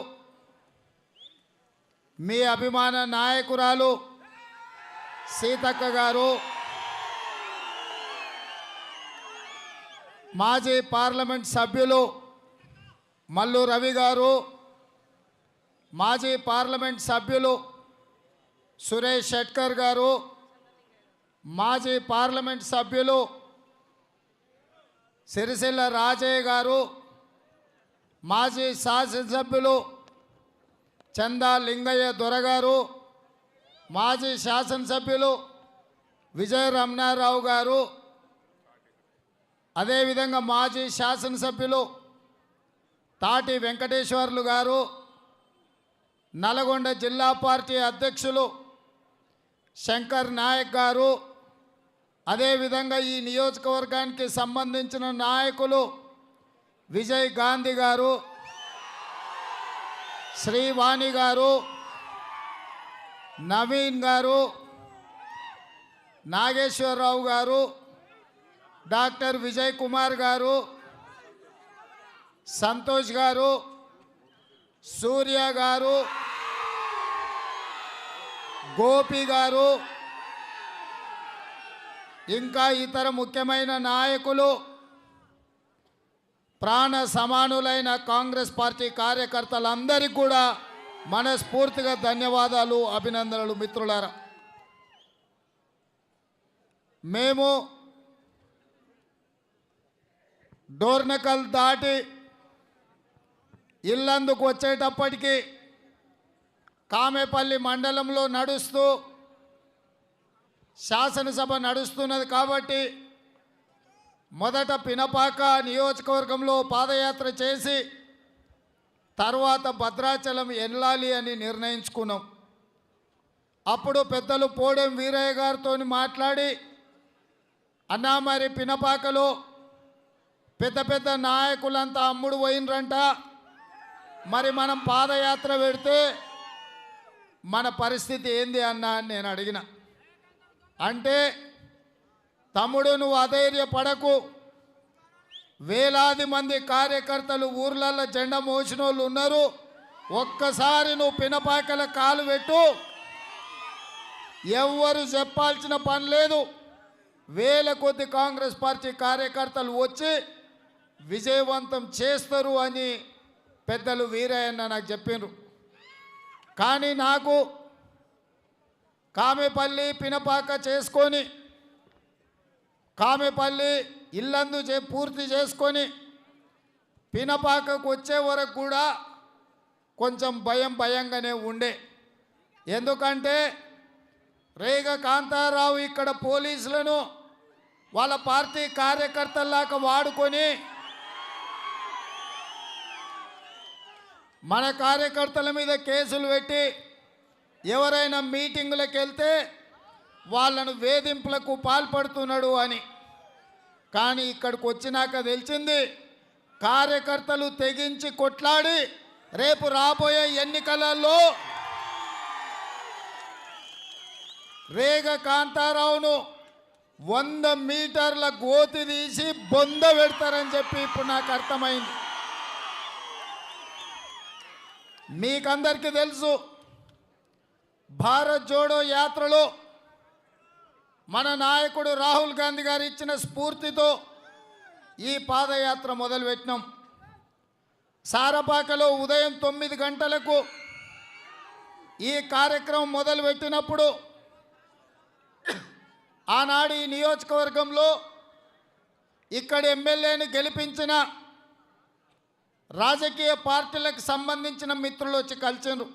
మీ అభిమాన నాయకురాలు సీతక్క గారు, మాజీ పార్లమెంట్ సభ్యులు మల్లు రవి గారు, మాజీ పార్లమెంట్ సభ్యులు సురేష్ షెట్కర్ గారు, మాజీ పార్లమెంట్ సభ్యులు సిరిసిల్ల రాజయ్య గారు, మాజీ శాసనసభ్యులు చందా లింగయ్య దొరగారు, మాజీ శాసనసభ్యులు విజయ రమణారావు గారు, అదేవిధంగా మాజీ శాసనసభ్యులు తాటి వెంకటేశ్వర్లు గారు, నల్గొండ జిల్లా పార్టీ అధ్యక్షులు శంకర్ నాయక్ గారు, అదేవిధంగా ఈ నియోజకవర్గానికి సంబంధించిన నాయకులు విజయ్ గాంధీ గారు, శ్రీవాణి గారు, నవీన్ గారు, నాగేశ్వరరావు గారు, డాక్టర్ విజయ్ కుమార్ గారు, సంతోష్ గారు, సూర్య గారు, గోపి గారు, ఇంకా ఇతర ముఖ్యమైన నాయకులు, ప్రాణ సమానులైన కాంగ్రెస్ పార్టీ కార్యకర్తలందరికీ కూడా మనస్ఫూర్తిగా ధన్యవాదాలు, అభినందనలు. మిత్రులారా, మేము డోర్నకల్ దాటి ఇల్లందుకు వచ్చేటప్పటికి కామేపల్లి మండలంలో నడుస్తూ శాసనసభ నడుస్తున్నది కాబట్టి మొదట పినపాక నియోజకవర్గంలో పాదయాత్ర చేసి తర్వాత భద్రాచలం వెళ్ళాలి అని నిర్ణయించుకున్నాం. అప్పుడు పెద్దలు పోడెం వీరయ్య గారితో మాట్లాడి, అన్నా మరి పినపాకలో పెద్ద పెద్ద నాయకులంతా అమ్ముడు పోయినరంట, మరి మనం పాదయాత్ర పెడితే మన పరిస్థితి ఏంది అన్నా అని నేను అడిగిన. అంటే తమ్ముడు నువ్వు అధైర్యపడకు, వేలాది మంది కార్యకర్తలు ఊర్లలో జెండా మోసిన వాళ్ళు ఉన్నారు, ఒక్కసారి నువ్వు పినపాకల కాలు పెట్టు, ఎవ్వరు చెప్పాల్సిన పని లేదు, వేల కొద్ది కాంగ్రెస్ పార్టీ కార్యకర్తలు వచ్చి విజయవంతం చేస్తారు అని పెద్దలు వీరయ్యన్న నాకు చెప్పినారు. కానీ నాకు కామేపల్లి పినపాక చేసుకొని కామేపల్లి ఇల్లందు పూర్తి చేసుకొని పినపాకకు వచ్చే వరకు కూడా కొంచెం భయంగానే ఉండే. ఎందుకంటే రేగ కాంతారావు ఇక్కడ పోలీసులను వాళ్ళ పార్టీ కార్యకర్తల్లాగా వాడుకొని మన కార్యకర్తల మీద కేసులు పెట్టి ఎవరైనా మీటింగులకు వెళ్తే వాళ్ళను వేధింపులకు పాల్పడుతున్నాడు అని. కానీ ఇక్కడికి వచ్చినాక తెలిసింది, కార్యకర్తలు తెగించి కొట్లాడి రేపు రాబోయే ఎన్నికలలో రేగ కాంతారావును 100 మీటర్ల గోతి తీసి బొంద పెడతారని చెప్పి ఇప్పుడు నాకు అర్థమైంది. మీకందరికీ తెలుసు, భారత్ జోడో యాత్రలో మన నాయకుడు రాహుల్ గాంధీ గారు ఇచ్చిన స్ఫూర్తితో ఈ పాదయాత్ర మొదలుపెట్టినాం. సారపాకలో ఉదయం 9 గంటలకు ఈ కార్యక్రమం మొదలుపెట్టినప్పుడు ఆనాడు ఈ నియోజకవర్గంలో ఇక్కడ ఎమ్మెల్యేని గెలిపించిన రాజకీయ పార్టీలకు సంబంధించిన మిత్రులు వచ్చి కలిసిండ్రు,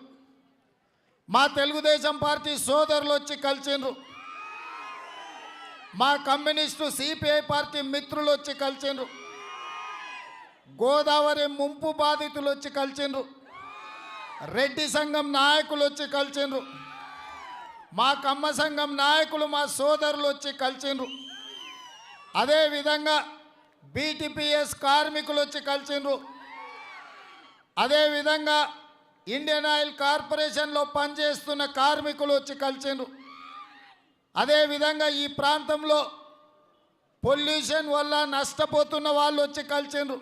మా తెలుగుదేశం పార్టీ సోదరులు వచ్చి కలిసిండ్రు, మా కమ్యూనిస్టు సిపిఐ పార్టీ మిత్రులు వచ్చి కలిసిండ్రు, గోదావరి ముంపు బాధితులు వచ్చి కలిసిండ్రు, రెడ్డి సంఘం నాయకులు వచ్చి కలిసిండ్రు, మా కమ్మ సంఘం నాయకులు మా సోదరులు వచ్చి కలిసిండ్రు, అదేవిధంగా బీటీపీఎస్ కార్మికులు వచ్చి కలిసిండ్రు, అదేవిధంగా ఇండియన్ ఆయిల్ కార్పొరేషన్లో పనిచేస్తున్న కార్మికులు వచ్చి కలిసిండ్రు, అదేవిధంగా ఈ ప్రాంతంలో పొల్యూషన్ వల్ల నష్టపోతున్న వాళ్ళు వచ్చి కలిసిండ్రు,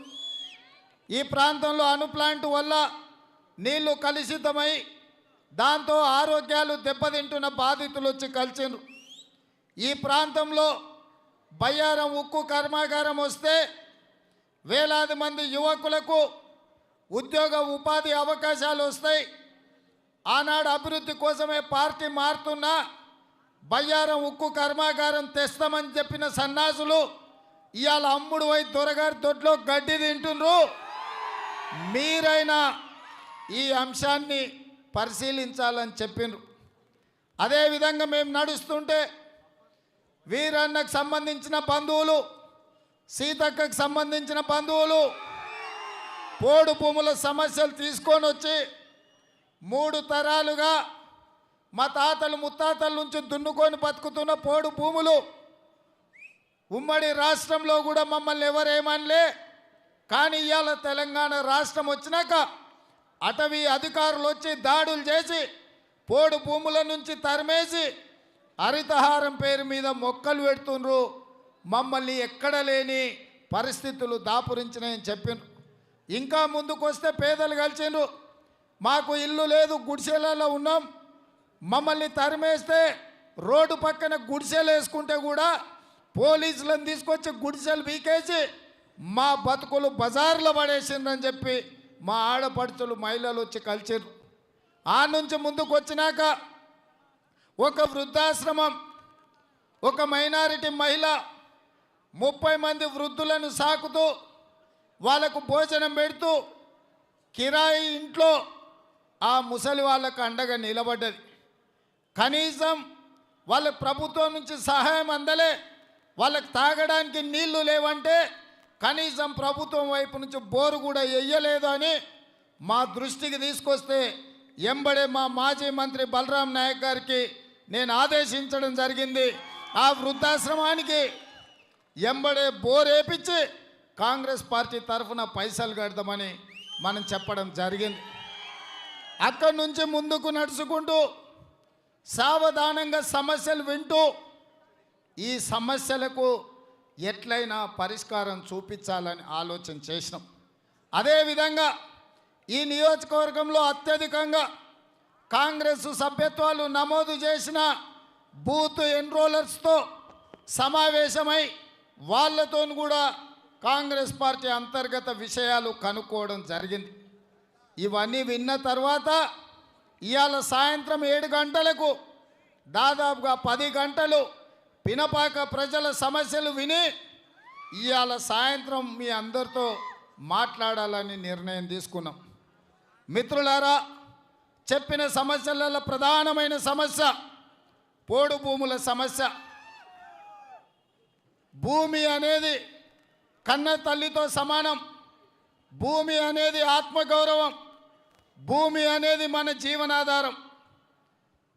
ఈ ప్రాంతంలో అణుప్లాంట్ వల్ల నీళ్లు కలుషితమై దాంతో ఆరోగ్యాలు దెబ్బతింటున్న బాధితులు వచ్చి కలిసిండ్రు, ఈ ప్రాంతంలో బయ్యారం ఉక్కు కర్మాగారం వస్తే వేలాది మంది యువకులకు ఉద్యోగ ఉపాధి అవకాశాలు వస్తాయి, ఆనాడు అభివృద్ధి కోసమే పార్టీ మారుతున్నా బయ్యారం ఉక్కు కర్మాగారం తెస్తామని చెప్పిన సన్నాసులు ఇవాళ అమ్ముడు పోయి దొరగారి దొడ్లో గడ్డి తింటున్నారు. మీరైనా ఈ అంశాన్ని పరిశీలించాలని చెప్పిండ్రు. అదేవిధంగా మేము నడుస్తుంటే వీరన్నకు సంబంధించిన బంధువులు, సీతక్కకు సంబంధించిన బంధువులు పోడు భూముల సమస్యలు తీసుకొని వచ్చి 3 తరాలుగా మా తాతలు ముత్తాతల నుంచి దున్నుకొని బతుకుతున్న పోడు భూములు ఉమ్మడి రాష్ట్రంలో కూడా మమ్మల్ని ఎవరేమనలే. కానీ ఇవాళ తెలంగాణ రాష్ట్రం వచ్చినాక అటవీ అధికారులు వచ్చి దాడులు చేసి పోడు భూముల నుంచి తరిమేసి హరితహారం పేరు మీద మొక్కలు పెడుతుండ్రు. మమ్మల్ని ఎక్కడ లేని పరిస్థితులు దాపురించినాయని చెప్పిండ్రు. ఇంకా ముందుకు వస్తే పేదలు కలిసిండ్రు, మాకు ఇల్లు లేదు, గుడిసెలలో ఉన్నాం, మమ్మల్ని తరిమేస్తే రోడ్డు పక్కన గుడిసెలు వేసుకుంటే కూడా పోలీసులను తీసుకొచ్చి గుడిసెలు పీకేసి మా బతుకులు బజార్లో పడేసిండ్రని చెప్పి మా ఆడపడుచులు మహిళలు వచ్చి కలిసారు. ఆ నుంచి ముందుకు వచ్చినాక ఒక వృద్ధాశ్రమం, ఒక మైనారిటీ మహిళ 30 మంది వృద్ధులను సాకుతూ వాళ్ళకు భోజనం పెడుతూ కిరాయి ఇంట్లో ఆ ముసలి వాళ్ళకు అండగా నిలబడ్డది. కనీసం వాళ్ళ ప్రభుత్వం నుంచి సహాయం అందలే, వాళ్ళకి తాగడానికి నీళ్లు లేవంటే కనీసం ప్రభుత్వం వైపు నుంచి బోరు కూడా వేయలేదు అని మా దృష్టికి తీసుకొస్తే ఎంబడే మా మాజీ మంత్రి బలరాం నాయక్ గారికి నేను ఆదేశించడం జరిగింది. ఆ వృద్ధాశ్రమానికి ఎంబడే బోర్ వేపించి కాంగ్రెస్ పార్టీ తరఫున పైసలు కడదామని మనం చెప్పడం జరిగింది. అక్కడి నుంచి ముందుకు నడుచుకుంటూ సావధానంగా సమస్యలు వింటూ ఈ సమస్యలకు ఎట్లయినా పరిష్కారం చూపించాలని ఆలోచన చేసినాం. అదేవిధంగా ఈ నియోజకవర్గంలో అత్యధికంగా కాంగ్రెస్ సభ్యత్వాలు నమోదు చేసిన బూత్ ఎన్రోలర్స్తో సమావేశమై వాళ్ళతో కూడా కాంగ్రెస్ పార్టీ అంతర్గత విషయాలు కనుక్కోవడం జరిగింది. ఇవన్నీ విన్న తర్వాత ఇవాళ సాయంత్రం 7 గంటలకు దాదాపుగా 10 గంటలు పినపాక ప్రజల సమస్యలు విని ఇవాళ సాయంత్రం మీ అందరితో మాట్లాడాలని నిర్ణయం తీసుకున్నాం. మిత్రులారా, చెప్పిన సమస్యలలో ప్రధానమైన సమస్య పోడు భూముల సమస్య. భూమి అనేది కన్న తల్లితో సమానం. భూమి అనేది ఆత్మగౌరవం. భూమి అనేది మన జీవనాధారం.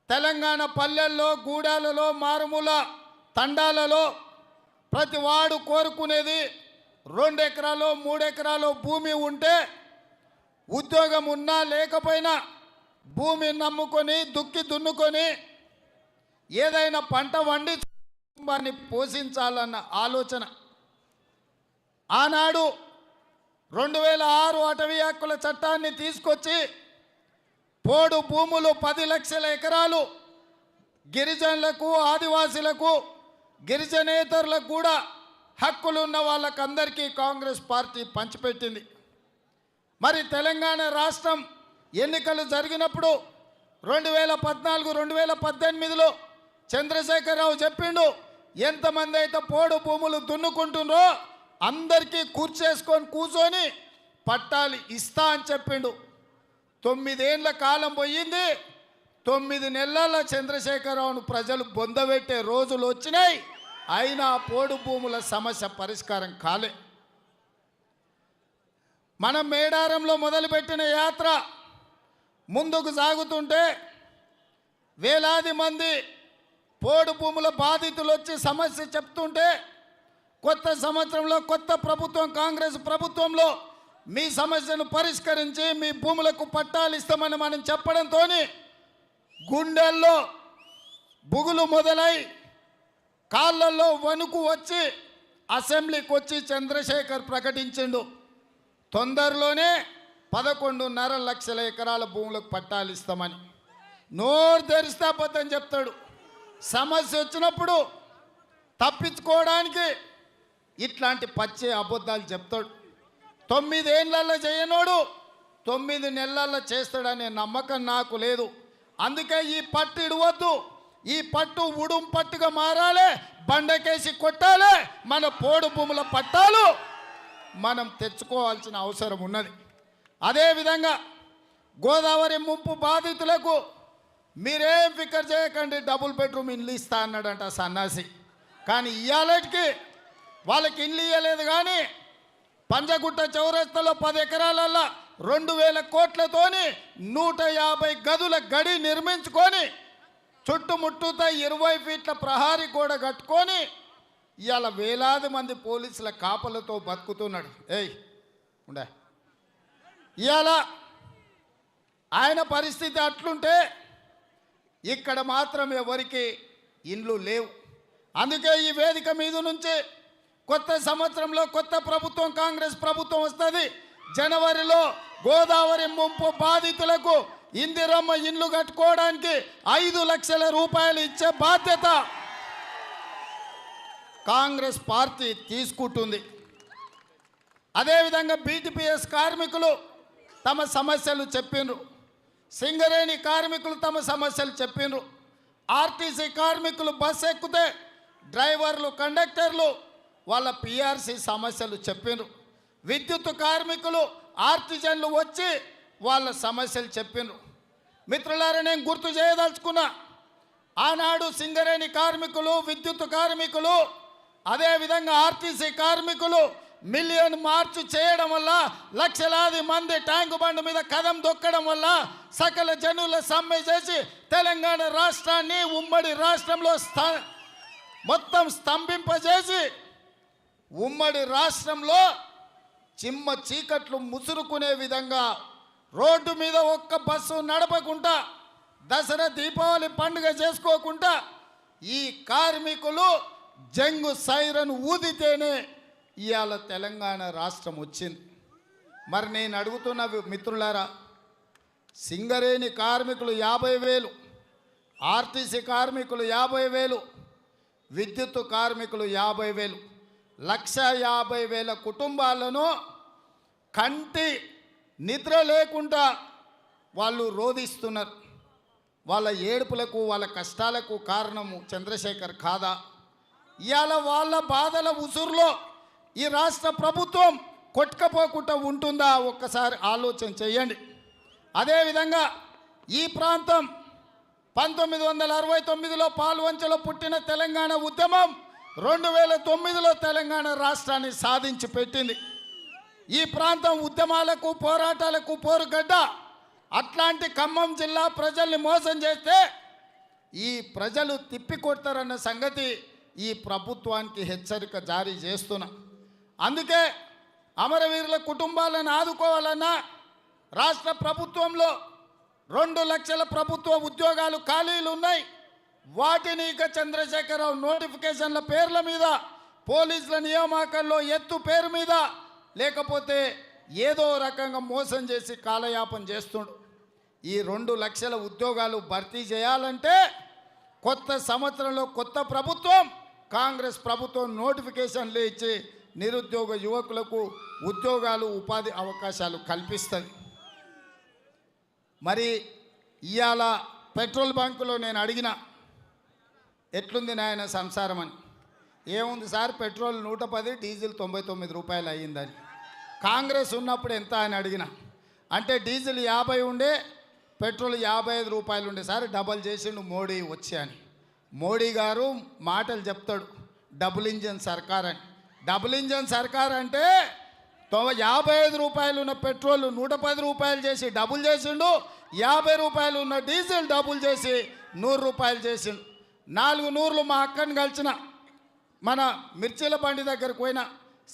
తెలంగాణ పల్లెల్లో, గూడాలలో, మారుమూల తండాలలో ప్రతి వాడు కోరుకునేది 2 ఎకరాలు 3 ఎకరాలు భూమి ఉంటే ఉద్యోగం ఉన్నా లేకపోయినా భూమి నమ్ముకొని దుక్కి దున్నుకొని ఏదైనా పంట వండి కుటుంబాన్ని పోషించాలన్న ఆలోచన. ఆనాడు 2006 అటవీ హక్కుల చట్టాన్ని తీసుకొచ్చి పోడు భూములు 10 లక్షల ఎకరాలు గిరిజనులకు, ఆదివాసీలకు, గిరిజనేతరులకు కూడా హక్కులు ఉన్న వాళ్ళకందరికీ కాంగ్రెస్ పార్టీ పంచిపెట్టింది. మరి తెలంగాణ రాష్ట్రం ఎన్నికలు జరిగినప్పుడు 2014, 2018లో చంద్రశేఖరరావు చెప్పిండు, ఎంతమంది అయితే పోడు భూములు దున్నుకుంటుండ్రో అందరికీ కూర్చొని పట్టాలు ఇస్తా అని చెప్పిండు. 9 ఏళ్ల కాలం పోయింది. 9 నెలల చంద్రశేఖరరావును ప్రజలు బొందబెట్టే రోజులు వచ్చినాయి. అయినా పోడు భూముల సమస్య పరిష్కారం కాలే. మనం మేడారంలో మొదలుపెట్టిన యాత్ర ముందుకు సాగుతుంటే వేలాది మంది పోడు భూముల బాధితులు వచ్చి సమస్య చెప్తుంటే కొత్త సంవత్సరంలో కొత్త ప్రభుత్వం కాంగ్రెస్ ప్రభుత్వంలో మీ సమస్యను పరిష్కరించి మీ భూములకు పట్టాలు ఇస్తామని మనం చెప్పడంతో గుండెల్లో బుగులు మొదలై కాళ్ళల్లో వణుకు వచ్చి అసెంబ్లీకి వచ్చి చంద్రశేఖర్ ప్రకటించిండు, తొందరలోనే 11.5 లక్షల ఎకరాల భూములకు పట్టాలు ఇస్తామని. నోరు తెరిస్తే అబద్ధం చెప్తాడు. సమస్య వచ్చినప్పుడు తప్పించుకోవడానికి ఇట్లాంటి పచ్చి అబద్ధాలు చెప్తాడు. 9 ఏళ్లలో చేయనోడు 9 నెలల్లో చేస్తాడనే నమ్మకం నాకు లేదు. అందుకే ఈ పట్టు ఇడవద్దు. ఈ పట్టు ఉడుం పట్టుగా మారాలి, బండకేసి కొట్టాలి. మన పోడు భూముల పట్టాలు మనం తెచ్చుకోవాల్సిన అవసరం ఉన్నది. అదేవిధంగా గోదావరి ముంపు బాధితులకు మీరేం ఫికర్ చేయకండి, డబుల్ బెడ్రూమ్ ఇల్లు ఇస్తా అన్నాడంట సన్నాసి. కానీ ఇవాళకి వాళ్ళకి ఇల్లు ఇవ్వలేదు. కానీ పంజగుట్ట చౌరస్తాలో 10 ఎకరాలల్లో 2000 కోట్లతోని 150 గదుల గడి నిర్మించుకొని చుట్టుముట్టుతో 20 ఫీట్ల ప్రహారీ గోడ కట్టుకొని ఇవాళ వేలాది మంది పోలీసుల కాపలతో బతుకుతున్నాడు. ఉండే ఇవాళ ఆయన పరిస్థితి అట్లుంటే ఇక్కడ మాత్రం ఎవరికి ఇండ్లు లేవు. అందుకే ఈ వేదిక మీద నుంచి కొత్త సంవత్సరంలో కొత్త ప్రభుత్వం కాంగ్రెస్ ప్రభుత్వం వస్తుంది. జనవరిలో గోదావరి ముంపు బాధితులకు ఇందిరమ్మ ఇండ్లు కట్టుకోవడానికి 5 లక్షల రూపాయలు ఇచ్చే బాధ్యత కాంగ్రెస్ పార్టీ తీసుకుంటుంది. అదేవిధంగా బీటీపీఎస్ కార్మికులు తమ సమస్యలు చెప్పిండ్రు, సింగరేణి కార్మికులు తమ సమస్యలు చెప్పిండ్రు, ఆర్టీసీ కార్మికులు బస్సు ఎక్కితే డ్రైవర్లు కండక్టర్లు వాళ్ళ పిఆర్సీ సమస్యలు చెప్పిండ్రు, విద్యుత్ కార్మికులు ఆర్టిజన్లు వచ్చి వాళ్ళ సమస్యలు చెప్పిండ్రు. మిత్రులారా, నేను గుర్తు చేయదలుచుకున్నా, ఆనాడు సింగరేణి కార్మికులు, విద్యుత్ కార్మికులు, అదేవిధంగా ఆర్టీసీ కార్మికులు మిలియన్ మార్చ్ చేయడం వల్ల, లక్షలాది మంది ట్యాంకు బండ్ మీద కదం దొక్కడం వల్ల సకల జనుల సమ్మె చేసి తెలంగాణ రాష్ట్రాన్ని ఉమ్మడి రాష్ట్రంలో మొత్తం స్తంభింపజేసి ఉమ్మడి రాష్ట్రంలో చిమ్మ చీకట్లు ముసురుకునే విధంగా రోడ్డు మీద ఒక్క బస్సు నడపకుండా, దసరా దీపావళి పండుగ చేసుకోకుండా ఈ కార్మికులు జంగు సైరన్ ఊదితేనే ఇవాళ తెలంగాణ రాష్ట్రం వచ్చింది. మరి నేను అడుగుతున్న మిత్రులారా, సింగరేణి కార్మికులు 50,000, ఆర్టీసీ కార్మికులు 50,000, విద్యుత్ కార్మికులు 50,000, 1,50,000 కుటుంబాలను కంటి నిద్ర లేకుండా వాళ్ళు రోధిస్తున్నారు. వాళ్ళ ఏడుపులకు, వాళ్ళ కష్టాలకు కారణము చంద్రశేఖర్ కాదా? ఇవాళ వాళ్ళ బాధల ఉసురులో ఈ రాష్ట్ర ప్రభుత్వం కొట్టుకపోకుండా ఉంటుందా? ఒక్కసారి ఆలోచన చేయండి. అదేవిధంగా ఈ ప్రాంతం 1969లో పాల్వంచలో పుట్టిన తెలంగాణ ఉద్యమం 2009లో తెలంగాణ రాష్ట్రాన్ని సాధించి పెట్టింది. ఈ ప్రాంతం ఉద్యమాలకు, పోరాటాలకు పోరుగడ్డ. అట్లాంటి ఖమ్మం జిల్లా ప్రజల్ని మోసం చేస్తే ఈ ప్రజలు తిప్పికొడతారన్న సంగతి ఈ ప్రభుత్వానికి హెచ్చరిక జారీ చేస్తున్నా. అందుకే అమరవీరుల కుటుంబాలను ఆదుకోవాలన్నా రాష్ట్ర ప్రభుత్వంలో 2 లక్షల ప్రభుత్వ ఉద్యోగాలు ఖాళీలు ఉన్నాయి. వాటిని ఇక చంద్రశేఖరరావు నోటిఫికేషన్ల పేర్ల మీద, పోలీసుల నియామకాల్లో ఎత్తు పేరు మీద, లేకపోతే ఏదో రకంగా మోసం చేసి కాలయాపన చేస్తుండు. ఈ 2 లక్షల ఉద్యోగాలు భర్తీ చేయాలంటే కొత్త సంవత్సరంలో కొత్త ప్రభుత్వం, కాంగ్రెస్ ప్రభుత్వం నోటిఫికేషన్లు ఇచ్చి నిరుద్యోగ యువకులకు ఉద్యోగాలు, ఉపాధి అవకాశాలు కల్పిస్తుంది. మరి ఇవాళ పెట్రోల్ బంకులో నేను అడిగిన, ఎట్లుంది నాయన సంసారం అని. ఏముంది సార్, పెట్రోల్ 110, డీజిల్ 99 రూపాయలు అయ్యిందని. కాంగ్రెస్ ఉన్నప్పుడు ఎంత అని అడిగిన, అంటే డీజిల్ 50 ఉండే, పెట్రోల్ 55 రూపాయలు ఉండే సార్, డబల్ చేసిండు మోడీ వచ్చి అని. మోడీ గారు మాటలు చెప్తాడు, డబుల్ ఇంజన్ సర్కార్ అని. డబుల్ ఇంజన్ సర్కార్ అంటే 55 రూపాయలు ఉన్న పెట్రోల్ 110 రూపాయలు చేసి డబుల్ చేసిండు, 50 రూపాయలు ఉన్న డీజిల్ డబుల్ చేసి 100 రూపాయలు చేసిండు. 4 నూర్లు మా అక్కని కలిసిన మన మిర్చీల బండి దగ్గరకు పోయినా,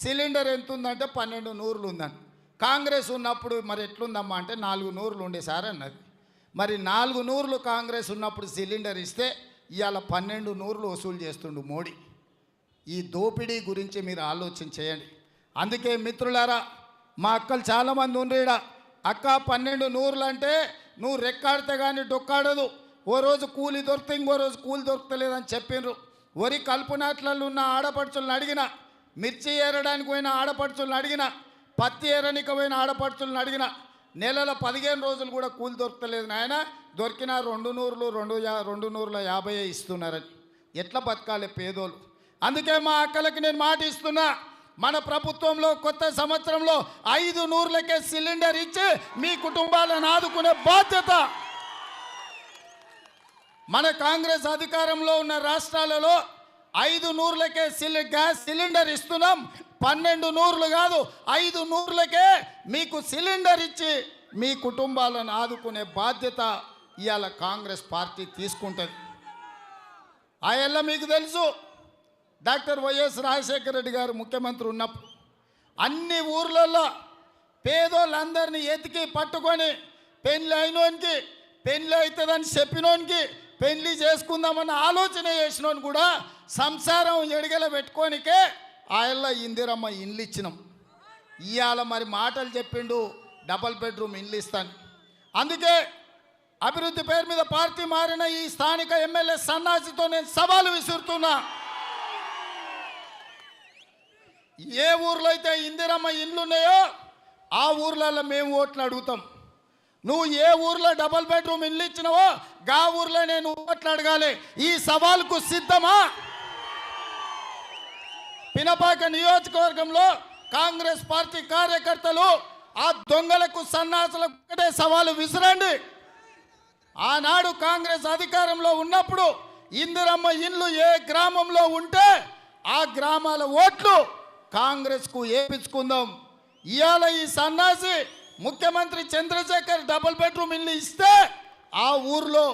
సిలిండర్ ఎంత ఉందంటే 12 నూర్లు ఉందని. కాంగ్రెస్ ఉన్నప్పుడు మరి ఎట్లుందమ్మా అంటే 4 నూర్లు ఉండే సార్ అన్నది. మరి 4 నూర్లు కాంగ్రెస్ ఉన్నప్పుడు సిలిండర్ ఇస్తే ఇవాళ 12 నూర్లు వసూలు చేస్తుండు మోడీ. ఈ దోపిడీ గురించి మీరు ఆలోచన చేయండి. అందుకే మిత్రులారా, మా అక్కలు చాలామంది ఉండేడా, అక్క 12 నూర్లు అంటే నువ్వు రెక్కాడితే కానీ డొక్కాడదు, ఓ రోజు కూలి దొరికితే ఇంకో రోజు కూలి దొరకలేదని చెప్పిండ్రు. వరి కలుపునాట్లలో ఉన్న ఆడపడుచులను అడిగిన, మిర్చి ఏరడానికి పోయిన ఆడపడుచులను అడిగిన, పత్తి ఏరనికి పోయిన ఆడపడుచులను అడిగిన, నెలల 15 రోజులు కూడా కూలి దొరకలేదు నాయన, దొరికిన 2 నూర్లు 250 ఇస్తున్నారని. ఎట్లా బతకాలి పేదోళ్ళు? అందుకే మా అక్కలకి నేను మాట ఇస్తున్నా, మన ప్రభుత్వంలో కొత్త సంవత్సరంలో 5 నూర్లకే సిలిండర్ ఇచ్చి మీ కుటుంబాలను ఆదుకునే బాధ్యత. మన కాంగ్రెస్ అధికారంలో ఉన్న రాష్ట్రాలలో 5 నూర్లకే గ్యాస్ సిలిండర్ ఇస్తున్నాం. 12 నూర్లు కాదు, 5 నూర్లకే మీకు సిలిండర్ ఇచ్చి మీ కుటుంబాలను ఆదుకునే బాధ్యత ఇవాళ కాంగ్రెస్ పార్టీ తీసుకుంటుంది. ఆ ఎల్ల మీకు తెలుసు, డాక్టర్ వైఎస్ రాజశేఖర రెడ్డి గారు ముఖ్యమంత్రి ఉన్నప్పుడు అన్ని ఊర్లలో పేదోళ్ళందరినీ ఎతికి పట్టుకొని పెళ్ళి అయినోనికి, పెళ్ళి అవుతుందని చెప్పినోనికి, పెళ్ళి చేసుకుందామన్న ఆలోచన చేసినోని కూడా సంసారం ఎడిగల పెట్టుకోనికే ఆయల్ల ఇందిరమ్మ ఇండ్లు ఇచ్చినాం. ఇవాళ మరి మాటలు చెప్పిండు డబల్ బెడ్రూమ్ ఇల్లు ఇస్తాను. అందుకే అభివృద్ధి పేరు మీద పార్టీ మారిన ఈ స్థానిక ఎమ్మెల్యే సన్నాసితో నేను సవాలు విసురుతున్నా. ఏ ఊర్లో అయితే ఇందిరమ్మ ఇండ్లు ఉన్నాయో ఆ ఊర్లలో మేము ఓట్లు అడుగుతాం. నువ్వు ఏ ఊర్లో డబల్ బెడ్రూమ్ ఇల్లు ఇచ్చినావో గా ఊర్లో నేను ఓట్లు అడగాలి. ఈ సవాలుకు సిద్ధమా? పినపాక నియోజకవర్గంలో కాంగ్రెస్ పార్టీ కార్యకర్తలు ఆ దొంగలకు సన్నాసులకు ఒకటే సవాలు విసిరండి. ఆనాడు కాంగ్రెస్ అధికారంలో ఉన్నప్పుడు ఇందిరమ్మ ఇండ్లు ఏ గ్రామంలో ఉంటే ఆ గ్రామాల ఓట్లు కాంగ్రెస్కు వేయించుకుందాం. ఇవాళ ఈ సన్నాసి ముఖ్యమంత్రి చంద్రశేఖర్ డబుల్ బెడ్రూమ్ ఇల్లు ఇస్తే ఆ ఊర్లో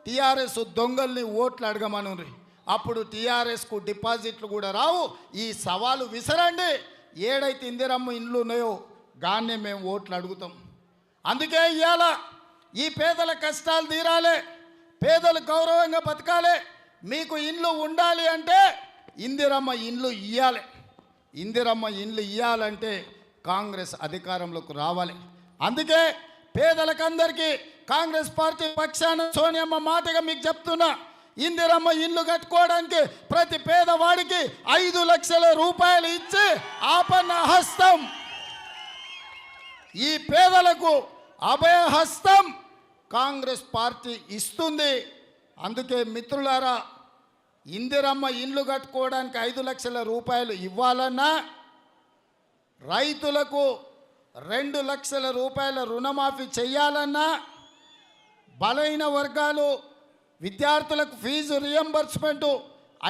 టీఆర్ఎస్ దొంగల్ని ఓట్లు అడగమనుండ్రి. అప్పుడు టీఆర్ఎస్కు డిపాజిట్లు కూడా రావు. ఈ సవాలు విసరండి. ఏడైతే ఇందిరమ్మ ఇండ్లు ఉన్నాయో గాన్నే మేము ఓట్లు అడుగుతాం. అందుకే ఇవాళ ఈ పేదల కష్టాలు తీరాలి, పేదలు గౌరవంగా బతకాలి. మీకు ఇండ్లు ఉండాలి అంటే ఇందిరమ్మ ఇండ్లు ఇవ్వాలి. ఇందిరమ్మ ఇండ్లు ఇవ్వాలంటే కాంగ్రెస్ అధికారంలోకి రావాలి. అందుకే పేదలకందరికీ కాంగ్రెస్ పార్టీ పక్షాన సోనియమ్మ మాటగా మీకు చెప్తున్నా, ఇందిరమ్మ ఇల్లు కట్టుకోవడానికి ప్రతి పేదవాడికి 5 లక్షల రూపాయలు ఇచ్చి ఆపన్న హస్తం, ఈ పేదలకు అభయహస్తం కాంగ్రెస్ పార్టీ ఇస్తుంది. అందుకే మిత్రులారా, ఇందిరమ్మ ఇండ్లు కట్టుకోవడానికి 5 లక్షల రూపాయలు ఇవ్వాలన్నా, రైతులకు 2 లక్షల రూపాయల రుణమాఫీ చేయాలన్నా, బలైన వర్గాలు విద్యార్థులకు ఫీజు రియంబర్స్మెంట్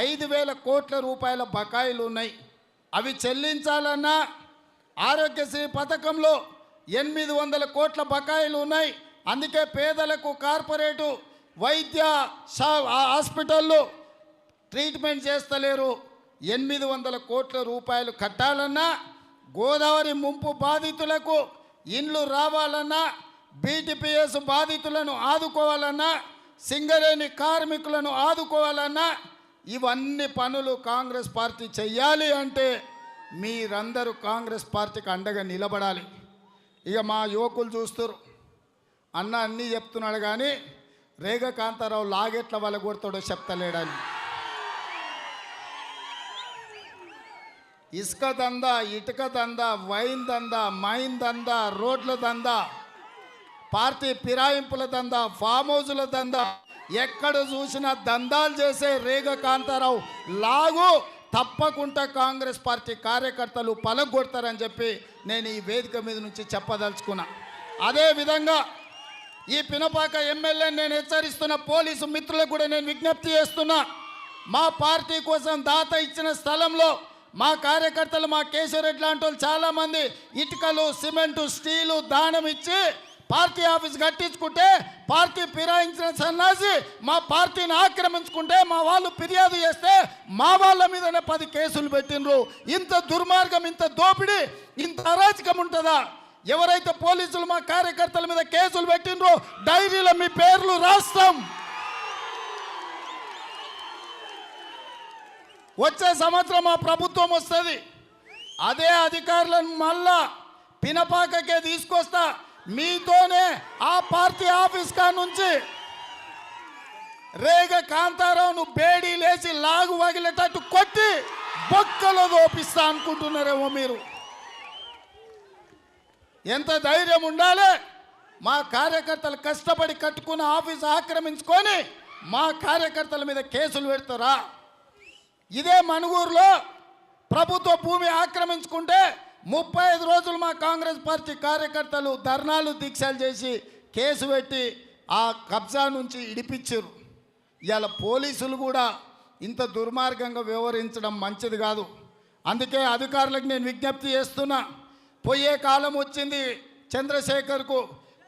5,000 కోట్ల రూపాయల బకాయిలు ఉన్నాయి, అవి చెల్లించాలన్నా, ఆరోగ్యశ్రీ పథకంలో 800 కోట్ల బకాయిలు ఉన్నాయి. అందుకే పేదలకు కార్పొరేటు వైద్య హాస్పిటల్లో ట్రీట్మెంట్ చేస్తలేరు. 800 కోట్ల రూపాయలు కట్టాలన్నా, గోదావరి ముంపు బాధితులకు ఇండ్లు రావాలన్నా, బీటీపీఎస్ బాధితులను ఆదుకోవాలన్నా, సింగరేణి కార్మికులను ఆదుకోవాలన్నా, ఇవన్నీ పనులు కాంగ్రెస్ పార్టీ చెయ్యాలి అంటే మీరందరూ కాంగ్రెస్ పార్టీకి అండగా నిలబడాలి. ఇక మా యువకులు చూస్తారు, అన్న అన్నీ చెప్తున్నాడు కానీ రేగ కాంతారావు లాగెట్ల వాళ్ళ కొడతాడో చెప్తలేడని. ఇసుక దందా, ఇటుక దందా, వైన్ దందా, మైన్ దందా, రోడ్ల దందా, పార్టీ ఫిరాయింపుల దందా, ఫామ్ హౌజుల దందా, ఎక్కడ చూసినా దందాలు చేసే రేగ కాంతారావు లాగు తప్పకుండా కాంగ్రెస్ పార్టీ కార్యకర్తలు పలగొడతారని చెప్పి నేను ఈ వేదిక మీద నుంచి చెప్పదలుచుకున్నా. అదేవిధంగా ఈ పినపాక ఎమ్మెల్యే నేను హెచ్చరిస్తున్న పోలీసు మిత్రులకు కూడా నేను విజ్ఞప్తి చేస్తున్నా, మా పార్టీ కోసం దాత ఇచ్చిన స్థలంలో మా కార్యకర్తలు, మా కేశవరెడ్డి లాంటి వాళ్ళు చాలామంది ఇటుకలు, సిమెంటు, స్టీలు దానం ఇచ్చి పార్టీ ఆఫీస్ కట్టించుకుంటే, పార్టీ ఫిరాయించిన సన్నాసి మా పార్టీని ఆక్రమించుకుంటే, మా వాళ్ళు ఫిర్యాదు చేస్తే మా వాళ్ళ మీదనే 10 కేసులు పెట్టినరు. ఇంత దుర్మార్గం, ఇంత దోపిడీ, ఇంత అరాచకం ఉంటుందా? ఎవరైతే పోలీసులు మా కార్యకర్తల మీద కేసులు పెట్టినరో డైరీలో మీ పేర్లు రాస్తాం. వచ్చే సంవత్సరం మా ప్రభుత్వం వస్తుంది, అదే అధికారులను మళ్ళా పినపాకకే తీసుకొస్తా. మీతోనే ఆ పార్టీ ఆఫీస్ కా నుంచి రేగ కాంతారావును బేడీ లేచి లాగు వగిలేటట్టు కొట్టి బొక్కలో దోపిస్తా అనుకుంటున్నారేమో మీరు. ఎంత ధైర్యం ఉండాలి? మా కార్యకర్తలు కష్టపడి కట్టుకున్న ఆఫీస్ ఆక్రమించుకొని మా కార్యకర్తల మీద కేసులు పెడతారా? ఇదే మనుగూరులో ప్రభుత్వ భూమి ఆక్రమించుకుంటే 35 రోజులు మా కాంగ్రెస్ పార్టీ కార్యకర్తలు ధర్నాలు, దీక్షలు చేసి కేసు పెట్టి ఆ కబ్జా నుంచి ఇడిపించారు. ఇవాళ పోలీసులు కూడా ఇంత దుర్మార్గంగా వ్యవహరించడం మంచిది కాదు. అందుకే అధికారులకు నేను విజ్ఞప్తి చేస్తున్నా, పోయే కాలం వచ్చింది చంద్రశేఖర్కు.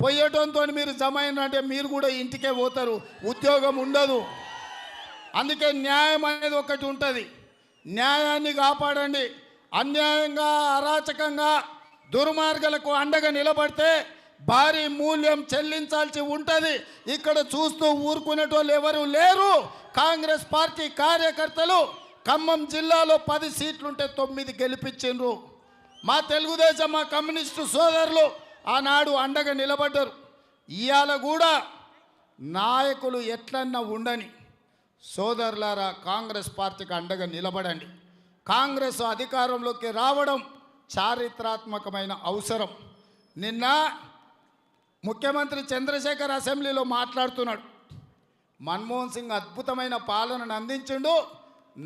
పోయేటంతో మీరు జమ అయినంటే మీరు కూడా ఇంటికే పోతారు, ఉద్యోగం ఉండదు. అందుకే న్యాయం అనేది ఒకటి ఉంటుంది, న్యాయాన్ని కాపాడండి. అన్యాయంగా, అరాచకంగా, దుర్మార్గులకు అండగా నిలబడితే భారీ మూల్యం చెల్లించాల్సి ఉంటుంది. ఇక్కడ చూస్తూ ఊరుకునేటోళ్ళు ఎవరు లేరు. కాంగ్రెస్ పార్టీ కార్యకర్తలు ఖమ్మం జిల్లాలో 10 సీట్లుంటే 9 గెలిపించిండ్రు. మా తెలుగుదేశం మా కమ్యూనిస్టు సోదరులు ఆనాడు అండగా నిలబడ్డారు. ఇవాళ కూడా నాయకులు ఎట్లన్నా ఉండని సోదరులారా, కాంగ్రెస్ పార్టీకి అండగా నిలబడండి. కాంగ్రెస్ అధికారంలోకి రావడం చారిత్రాత్మకమైన అవసరం. నిన్న ముఖ్యమంత్రి చంద్రశేఖర్ అసెంబ్లీలో మాట్లాడుతున్నాడు. మన్మోహన్ సింగ్ అద్భుతమైన పాలనను అందించిండు,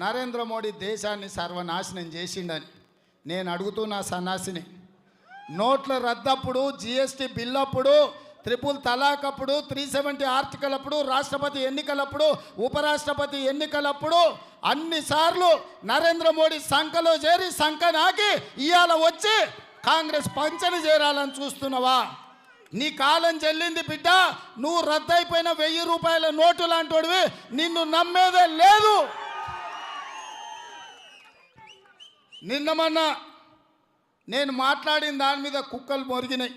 నరేంద్ర మోడీ దేశాన్ని సర్వనాశనం చేసిండని. నేను అడుగుతున్నా సన్నాసిని, నోట్ల రద్దప్పుడు, జిఎస్టీ బిల్ అప్పుడు, ట్రిపుల్ తలాక్ అప్పుడు, 370 ఆర్టికల్ అప్పుడు, రాష్ట్రపతి ఎన్నికలప్పుడు, ఉపరాష్ట్రపతి ఎన్నికలప్పుడు అన్నిసార్లు నరేంద్ర మోడీ సంఖలో చేరి సంఖ నాకి ఇవాళ వచ్చి కాంగ్రెస్ పంచని చేరాలని చూస్తున్నావా? నీ కాలం చెల్లింది బిడ్డ. నువ్వు రద్దయిపోయిన 1000 రూపాయల నోటు లాంటివి నిన్ను నమ్మేదే లేదు. నిన్న మొన్న నేను మాట్లాడిన దాని మీద కుక్కలు మొరిగినాయి.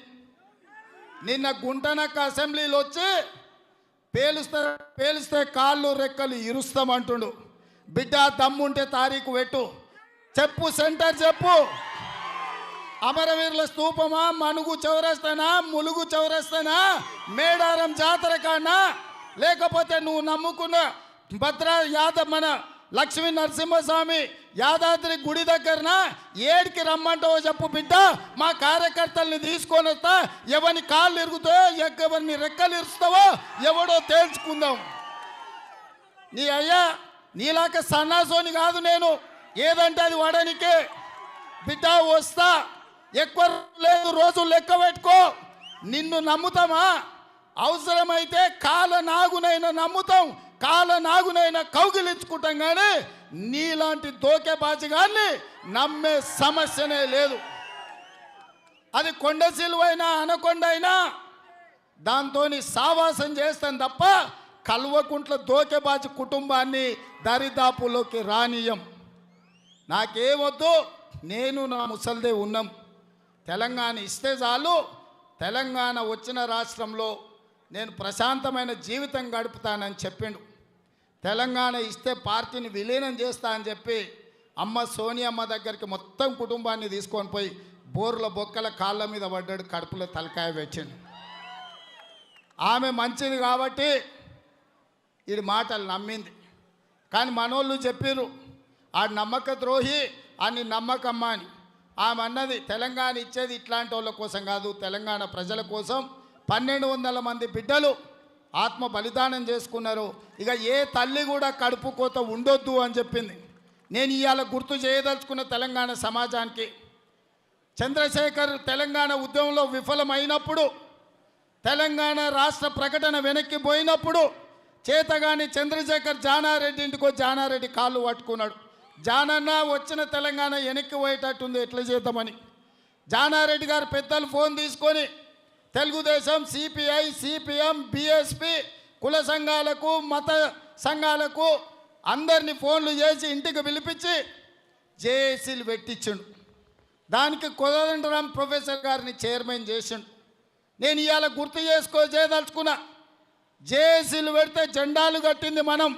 నిన్న గుంటనక్క అసెంబ్లీలో వచ్చి పేలిస్తే కాళ్ళు రెక్కలు ఇరుస్తామంటుండు. బిడ్డ దమ్ముంటే తారీఖు పెట్టు, చెప్పు, సెంటర్ చెప్పు. అమరవీరుల స్తూపమా, మనుగు చౌరస్తానా, ములుగు చౌరస్తానా, మేడారం జాతర కానా, లేకపోతే నువ్వు నమ్ముకున్న భద్ర యాదవ్ మన లక్ష్మీ నరసింహస్వామి యాదాద్రి గుడి దగ్గరన ఏడికి రమ్మంటావో చెప్పు బిడ్డ. మా కార్యకర్తల్ని తీసుకొని వస్తా, ఎవరిని కాళ్ళు ఇరుగుతావో, ఎవరిని రెక్కలు ఇరుస్తావో ఎవడో తేల్చుకుందాం. నీ అయ్యా నీలాక సన్నాసోని కాదు నేను, ఏదంటే అది వాడనికే. బిడ్డ వస్తా, ఎక్కువ లేదు, రోజు లెక్క పెట్టుకో. నిన్ను నమ్ముతామా? అవసరమైతే కాల నాగునైనా నమ్ముతాం, కాల నాగునైనా కౌగిలించుకుంటాం, కానీ నీలాంటి దోకేబాజిగాన్ని నమ్మే సమస్యనే లేదు. అది కొండ సిలువైనా అనకొండ అయినా దాంతో సావాసం చేస్తాం తప్ప కల్వకుంట్ల దోకేబాజి కుటుంబాన్ని దరిదాపులోకి రానియం. నాకేమొద్దు, నేను నా ముసల్దే ఉన్నాం. తెలంగాణ ఇస్తే చాలు, తెలంగాణ వచ్చిన రాష్ట్రంలో నేను ప్రశాంతమైన జీవితం గడుపుతానని చెప్పిండు. తెలంగాణ ఇస్తే పార్టీని విలీనం చేస్తా అని చెప్పి అమ్మ సోనియమ్మ దగ్గరికి మొత్తం కుటుంబాన్ని తీసుకొని పోయి బోర్ల బొక్కల కాళ్ళ మీద పడ్డాడు, కడుపులో తలకాయ పెట్టిండు. ఆమె మంచిది కాబట్టి ఈ మాటలు నమ్మింది. కానీ మనోళ్ళు చెప్పారు ఆ నమ్మక ద్రోహి అని నమ్మకమ్మ అని. ఆమె అన్నది తెలంగాణ ఇచ్చేది ఇట్లాంటి వాళ్ళ కోసం కాదు, తెలంగాణ ప్రజల కోసం. 1200 మంది బిడ్డలు ఆత్మ బలిదానం చేసుకున్నారు. ఇక ఏ తల్లి కూడా కడుపు కోత ఉండొద్దు అని చెప్పింది. నేను ఇవాళ గుర్తు చేయదలుచుకున్న తెలంగాణ సమాజానికి, చంద్రశేఖర్ తెలంగాణ ఉద్యమంలో విఫలమైనప్పుడు, తెలంగాణ రాష్ట్ర ప్రకటన వెనక్కి పోయినప్పుడు చేతగాని చంద్రశేఖర్ జానారెడ్డి ఇంటికో జానారెడ్డి కాళ్ళు పట్టుకున్నాడు. జానన్న వచ్చిన తెలంగాణ వెనక్కి పోయేటట్టుంది, ఎట్లా చేద్దామని. జానారెడ్డి గారు పెద్దలు ఫోన్ తీసుకొని తెలుగుదేశం, సిపిఐ, సిపిఎం, బిఎస్పి కుల సంఘాలకు, మత సంఘాలకు అందరినీ ఫోన్లు చేసి ఇంటికి పిలిపించి జేఏసీలు పెట్టించిండు. దానికి కోదండరాం ప్రొఫెసర్ గారిని చైర్మన్ చేసిండు. నేను ఇవాళ గుర్తు చేయదలుచుకున్నా, జేఏసీలు పెడితే జెండాలు కట్టింది మనం,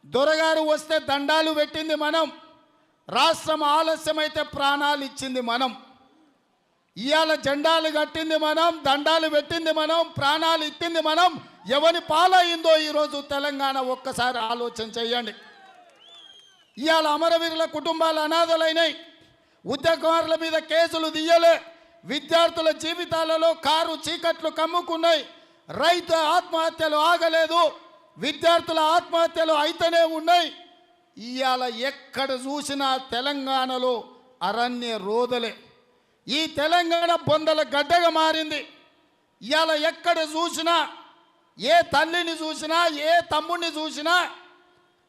దొరగారు వస్తే దండాలు పెట్టింది మనం, రాష్ట్రం ఆలస్యమైతే ప్రాణాలు ఇచ్చింది మనం. ఇవాళ జెండాలు కట్టింది మనం, దండాలు పెట్టింది మనం, ప్రాణాలు ఇచ్చింది మనం. ఎవరి పాలయ్యిందో ఈరోజు తెలంగాణ ఒక్కసారి ఆలోచన చేయండి. ఇవాళ అమరవీరుల కుటుంబాలు అనాథలైనాయి, ఉద్యోగదారుల మీద కేసులు తీయలే, విద్యార్థుల జీవితాలలో కారు చీకట్లు కమ్ముకున్నాయి, రైతు ఆత్మహత్యలు ఆగలేదు, విద్యార్థుల ఆత్మహత్యలు అయితేనే ఉన్నాయి. ఇవాళ ఎక్కడ చూసినా తెలంగాణలో అరణ్య రోదలే. ఈ తెలంగాణ బొందల గడ్డగా మారింది. ఇవాళ ఎక్కడ చూసినా, ఏ తల్లిని చూసినా, ఏ తమ్ముడిని చూసినా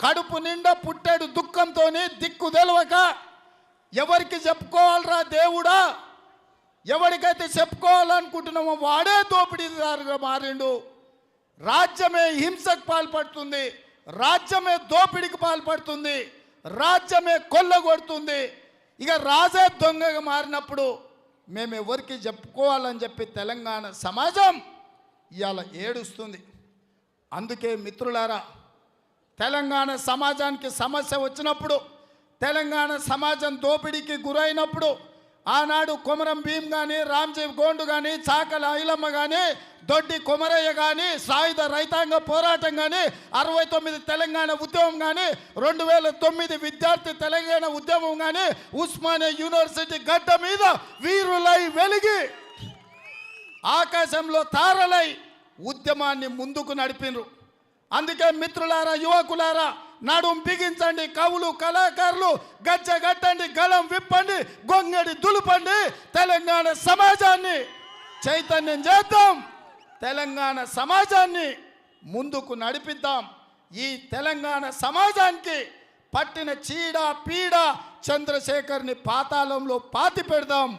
కడుపు నిండా పుట్టాడు దుఃఖంతో దిక్కు తెలవక ఎవరికి చెప్పుకోవాలరా దేవుడా, ఎవరికైతే చెప్పుకోవాలనుకుంటున్నామో వాడే దోపిడీదారుగా మారిండు. రాజ్యమే హింసకు పాల్పడుతుంది, రాజ్యమే దోపిడీకి పాల్పడుతుంది, రాజ్యమే కొల్లగొడుతుంది. ఇక రాజే దొంగగా మారినప్పుడు మేము ఎవరికి చెప్పుకోవాలని చెప్పి తెలంగాణ సమాజం ఇవాళ ఏడుస్తుంది. అందుకే మిత్రులారా, తెలంగాణ సమాజానికి సమస్య వచ్చినప్పుడు, తెలంగాణ సమాజం దోపిడీకి గురైనప్పుడు ఆనాడు కొమరం భీం కానీ రామ్జీవ్ గోండు కానీ చాకల ఐలమ్మ కానీ దొడ్డి కొమరయ్య కానీ సాయుధ రైతాంగ పోరాటం కానీ 69 తెలంగాణ ఉద్యమం కానీ 2009 విద్యార్థి తెలంగాణ ఉద్యమం కానీ ఉస్మానియా యూనివర్సిటీ గడ్డ మీద వీరులై వెలిగి ఆకాశంలో తారలై ఉద్యమాన్ని ముందుకు నడిపినరు. అందుకే మిత్రులారా, యువకులారా, నడుం బిగించండి, కవులు కళాకారులు గచ్చగట్టండి, గలం విప్పండి, గొంగడి దులుపండి, తెలంగాణ సమాజాన్ని చైతన్యం చేద్దాం, తెలంగాణ సమాజాన్ని ముందుకు నడిపిద్దాం. ఈ తెలంగాణ సమాజానికి పట్టిన చీడ పీడ చంద్రశేఖర్ని పాతాళంలో పాతి పెడదాం.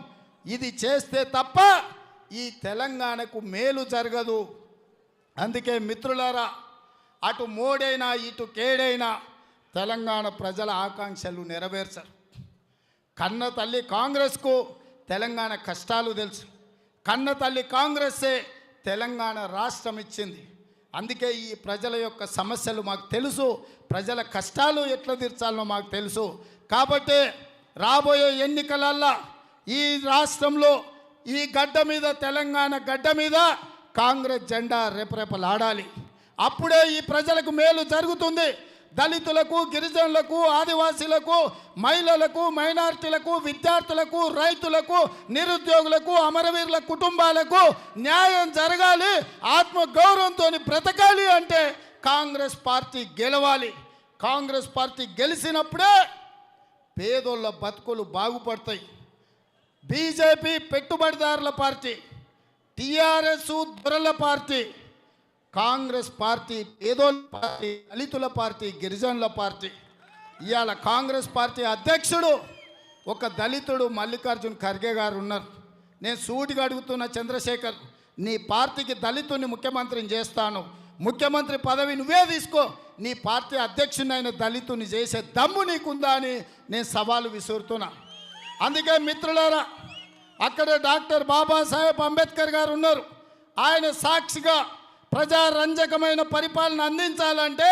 ఇది చేస్తే తప్ప ఈ తెలంగాణకు మేలు జరగదు. అందుకే మిత్రులారా, అటు మోడైనా ఇటు కేడైనా తెలంగాణ ప్రజల ఆకాంక్షలు నెరవేర్చరు. కన్న తల్లి కాంగ్రెస్కు తెలంగాణ కష్టాలు తెలుసు. కన్న తల్లి కాంగ్రెస్సే తెలంగాణ రాష్ట్రం ఇచ్చింది. అందుకే ఈ ప్రజల యొక్క సమస్యలు మాకు తెలుసు, ప్రజల కష్టాలు ఎట్లా తీర్చాలో మాకు తెలుసు. కాబట్టి రాబోయే ఎన్నికలల్లో ఈ రాష్ట్రంలో ఈ గడ్డ మీద, తెలంగాణ గడ్డ మీద కాంగ్రెస్ జెండా రెపరెపలాడాలి. అప్పుడే ఈ ప్రజలకు మేలు జరుగుతుంది. దళితులకు, గిరిజనులకు, ఆదివాసీలకు, మహిళలకు, మైనారిటీలకు, విద్యార్థులకు, రైతులకు, నిరుద్యోగులకు, అమరవీరుల కుటుంబాలకు న్యాయం జరగాలి. ఆత్మగౌరవంతో బ్రతకాలి అంటే కాంగ్రెస్ పార్టీ గెలవాలి. కాంగ్రెస్ పార్టీ గెలిచినప్పుడే పేదోళ్ళ బతుకులు బాగుపడతాయి. బీజేపీ పెట్టుబడిదారుల పార్టీ, టీఆర్ఎస్ దొరల పార్టీ, కాంగ్రెస్ పార్టీ పేదోళ్ళ పార్టీ, దళితుల పార్టీ, గిరిజనుల పార్టీ. ఇవాళ కాంగ్రెస్ పార్టీ అధ్యక్షుడు ఒక దళితుడు మల్లికార్జున్ ఖర్గే గారు ఉన్నారు. నేను సూటిగా అడుగుతున్న చంద్రశేఖర్, నీ పార్టీకి దళితుడిని ముఖ్యమంత్రిని చేస్తాను, ముఖ్యమంత్రి పదవి నువ్వే తీసుకో, నీ పార్టీ అధ్యక్షునైన దళితుని చేసే దమ్ము నీకుందా అని నేను సవాలు విసురుతున్నా. అందుకే మిత్రులారా, అక్కడ డాక్టర్ బాబాసాహెబ్ అంబేద్కర్ గారు ఉన్నారు. ఆయన సాక్షిగా ప్రజారంజకమైన పరిపాలన అందించాలంటే,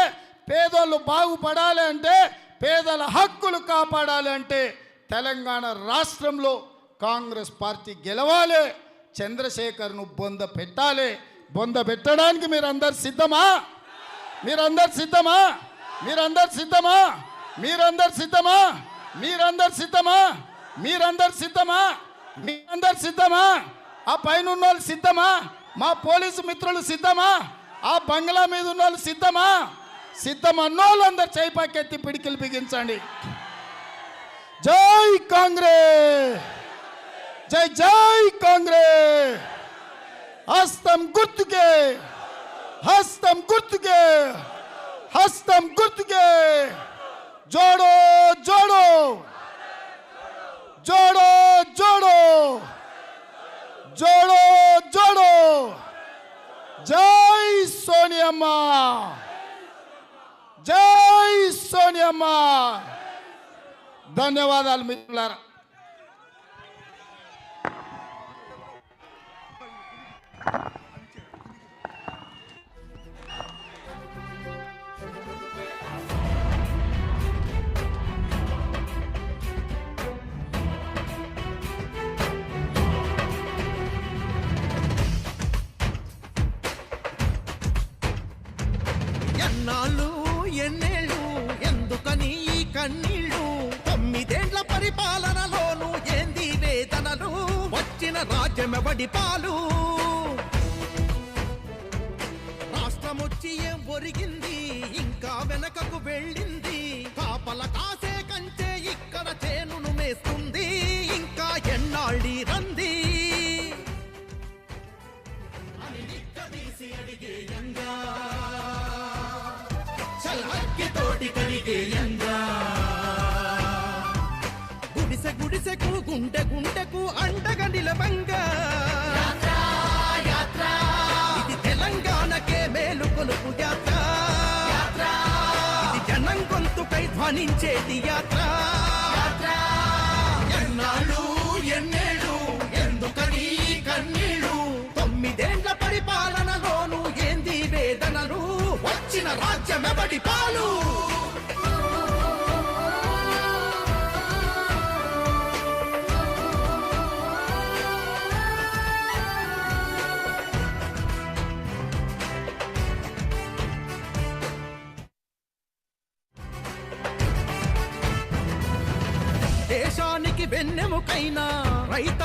పేదోళ్ళు బాగుపడాలి అంటే, పేదల హక్కులు కాపాడాలి అంటే తెలంగాణ రాష్ట్రంలో కాంగ్రెస్ పార్టీ గెలవాలి. చంద్రశేఖర్ను బొంద పెట్టాలి. బొంద పెట్టడానికి మీరందరు సిద్ధమా? మీరందరు సిద్ధమా? మీరందరు సిద్ధమా? మీరందరు సిద్ధమా? మీరందరు సిద్ధమా? మీరందరు సిద్ధమా? మీరందరు సిద్ధమా? ఆ పైన ఉన్న వాళ్ళు సిద్ధమా? మా పోలీసు మిత్రులు సిద్ధమా? ఆ బంగ్లా మీద ఉన్న వాళ్ళు సిద్ధమా? సిద్ధం అన్నోళ్ళందరూ చేయి పైకెత్తి పిడికిలు బిగించండి. జై కాంగ్రెస్, జై జై కాంగ్రెస్. హస్తం గుర్తుకే, హస్తం గుర్తుకే, హస్తం గుర్తుకే. జోడో జోడో, జోడో జోడో, జోడో జోడో. జై సోనియమ్మ, జై సోనియమ్మ. ధన్యవాదాలు మిత్రులారా. ఎన్నాళ్ళు ఎన్నేళ్ళు ఎందుకని ఈ కన్నీళ్ళు? 9 ఏళ్ల పరిపాలనలోను ఏంది వేదనలు? వచ్చిన రాజ్యమెవడి పాలు? రాష్ట్రమొచ్చి ఏం ఒరిగింది? ఇంకా వెనకకు వెళ్ళింది. కాపల కాసే కంచే ఇక్కడ చేనును మేస్తుంది. ఇంకా ఎన్నాళ్ళి రంది అని నిక్కదీసి అడిగేయంగా, తోటి కడిగేయంగా. గుడిసె గుడిసెకు, గుండె గుండెకు అండగా నిలవంగా. ఇది తెలంగాణకే మేలు కొలుపు యాత్ర. ఇది జనం గొంతుకై ధ్వనించేది యాత్ర. ఎన్నాళ్ళు ఎన్నేళ్ళు ఎందుకని కన్నీళ్ళు? 9 ఏళ్ల పరిపాలనలోను ఏంది వేదనలు? వచ్చిన రాజ్యమెవడి పాలు? దేశానికి వెన్నెముకైన రైత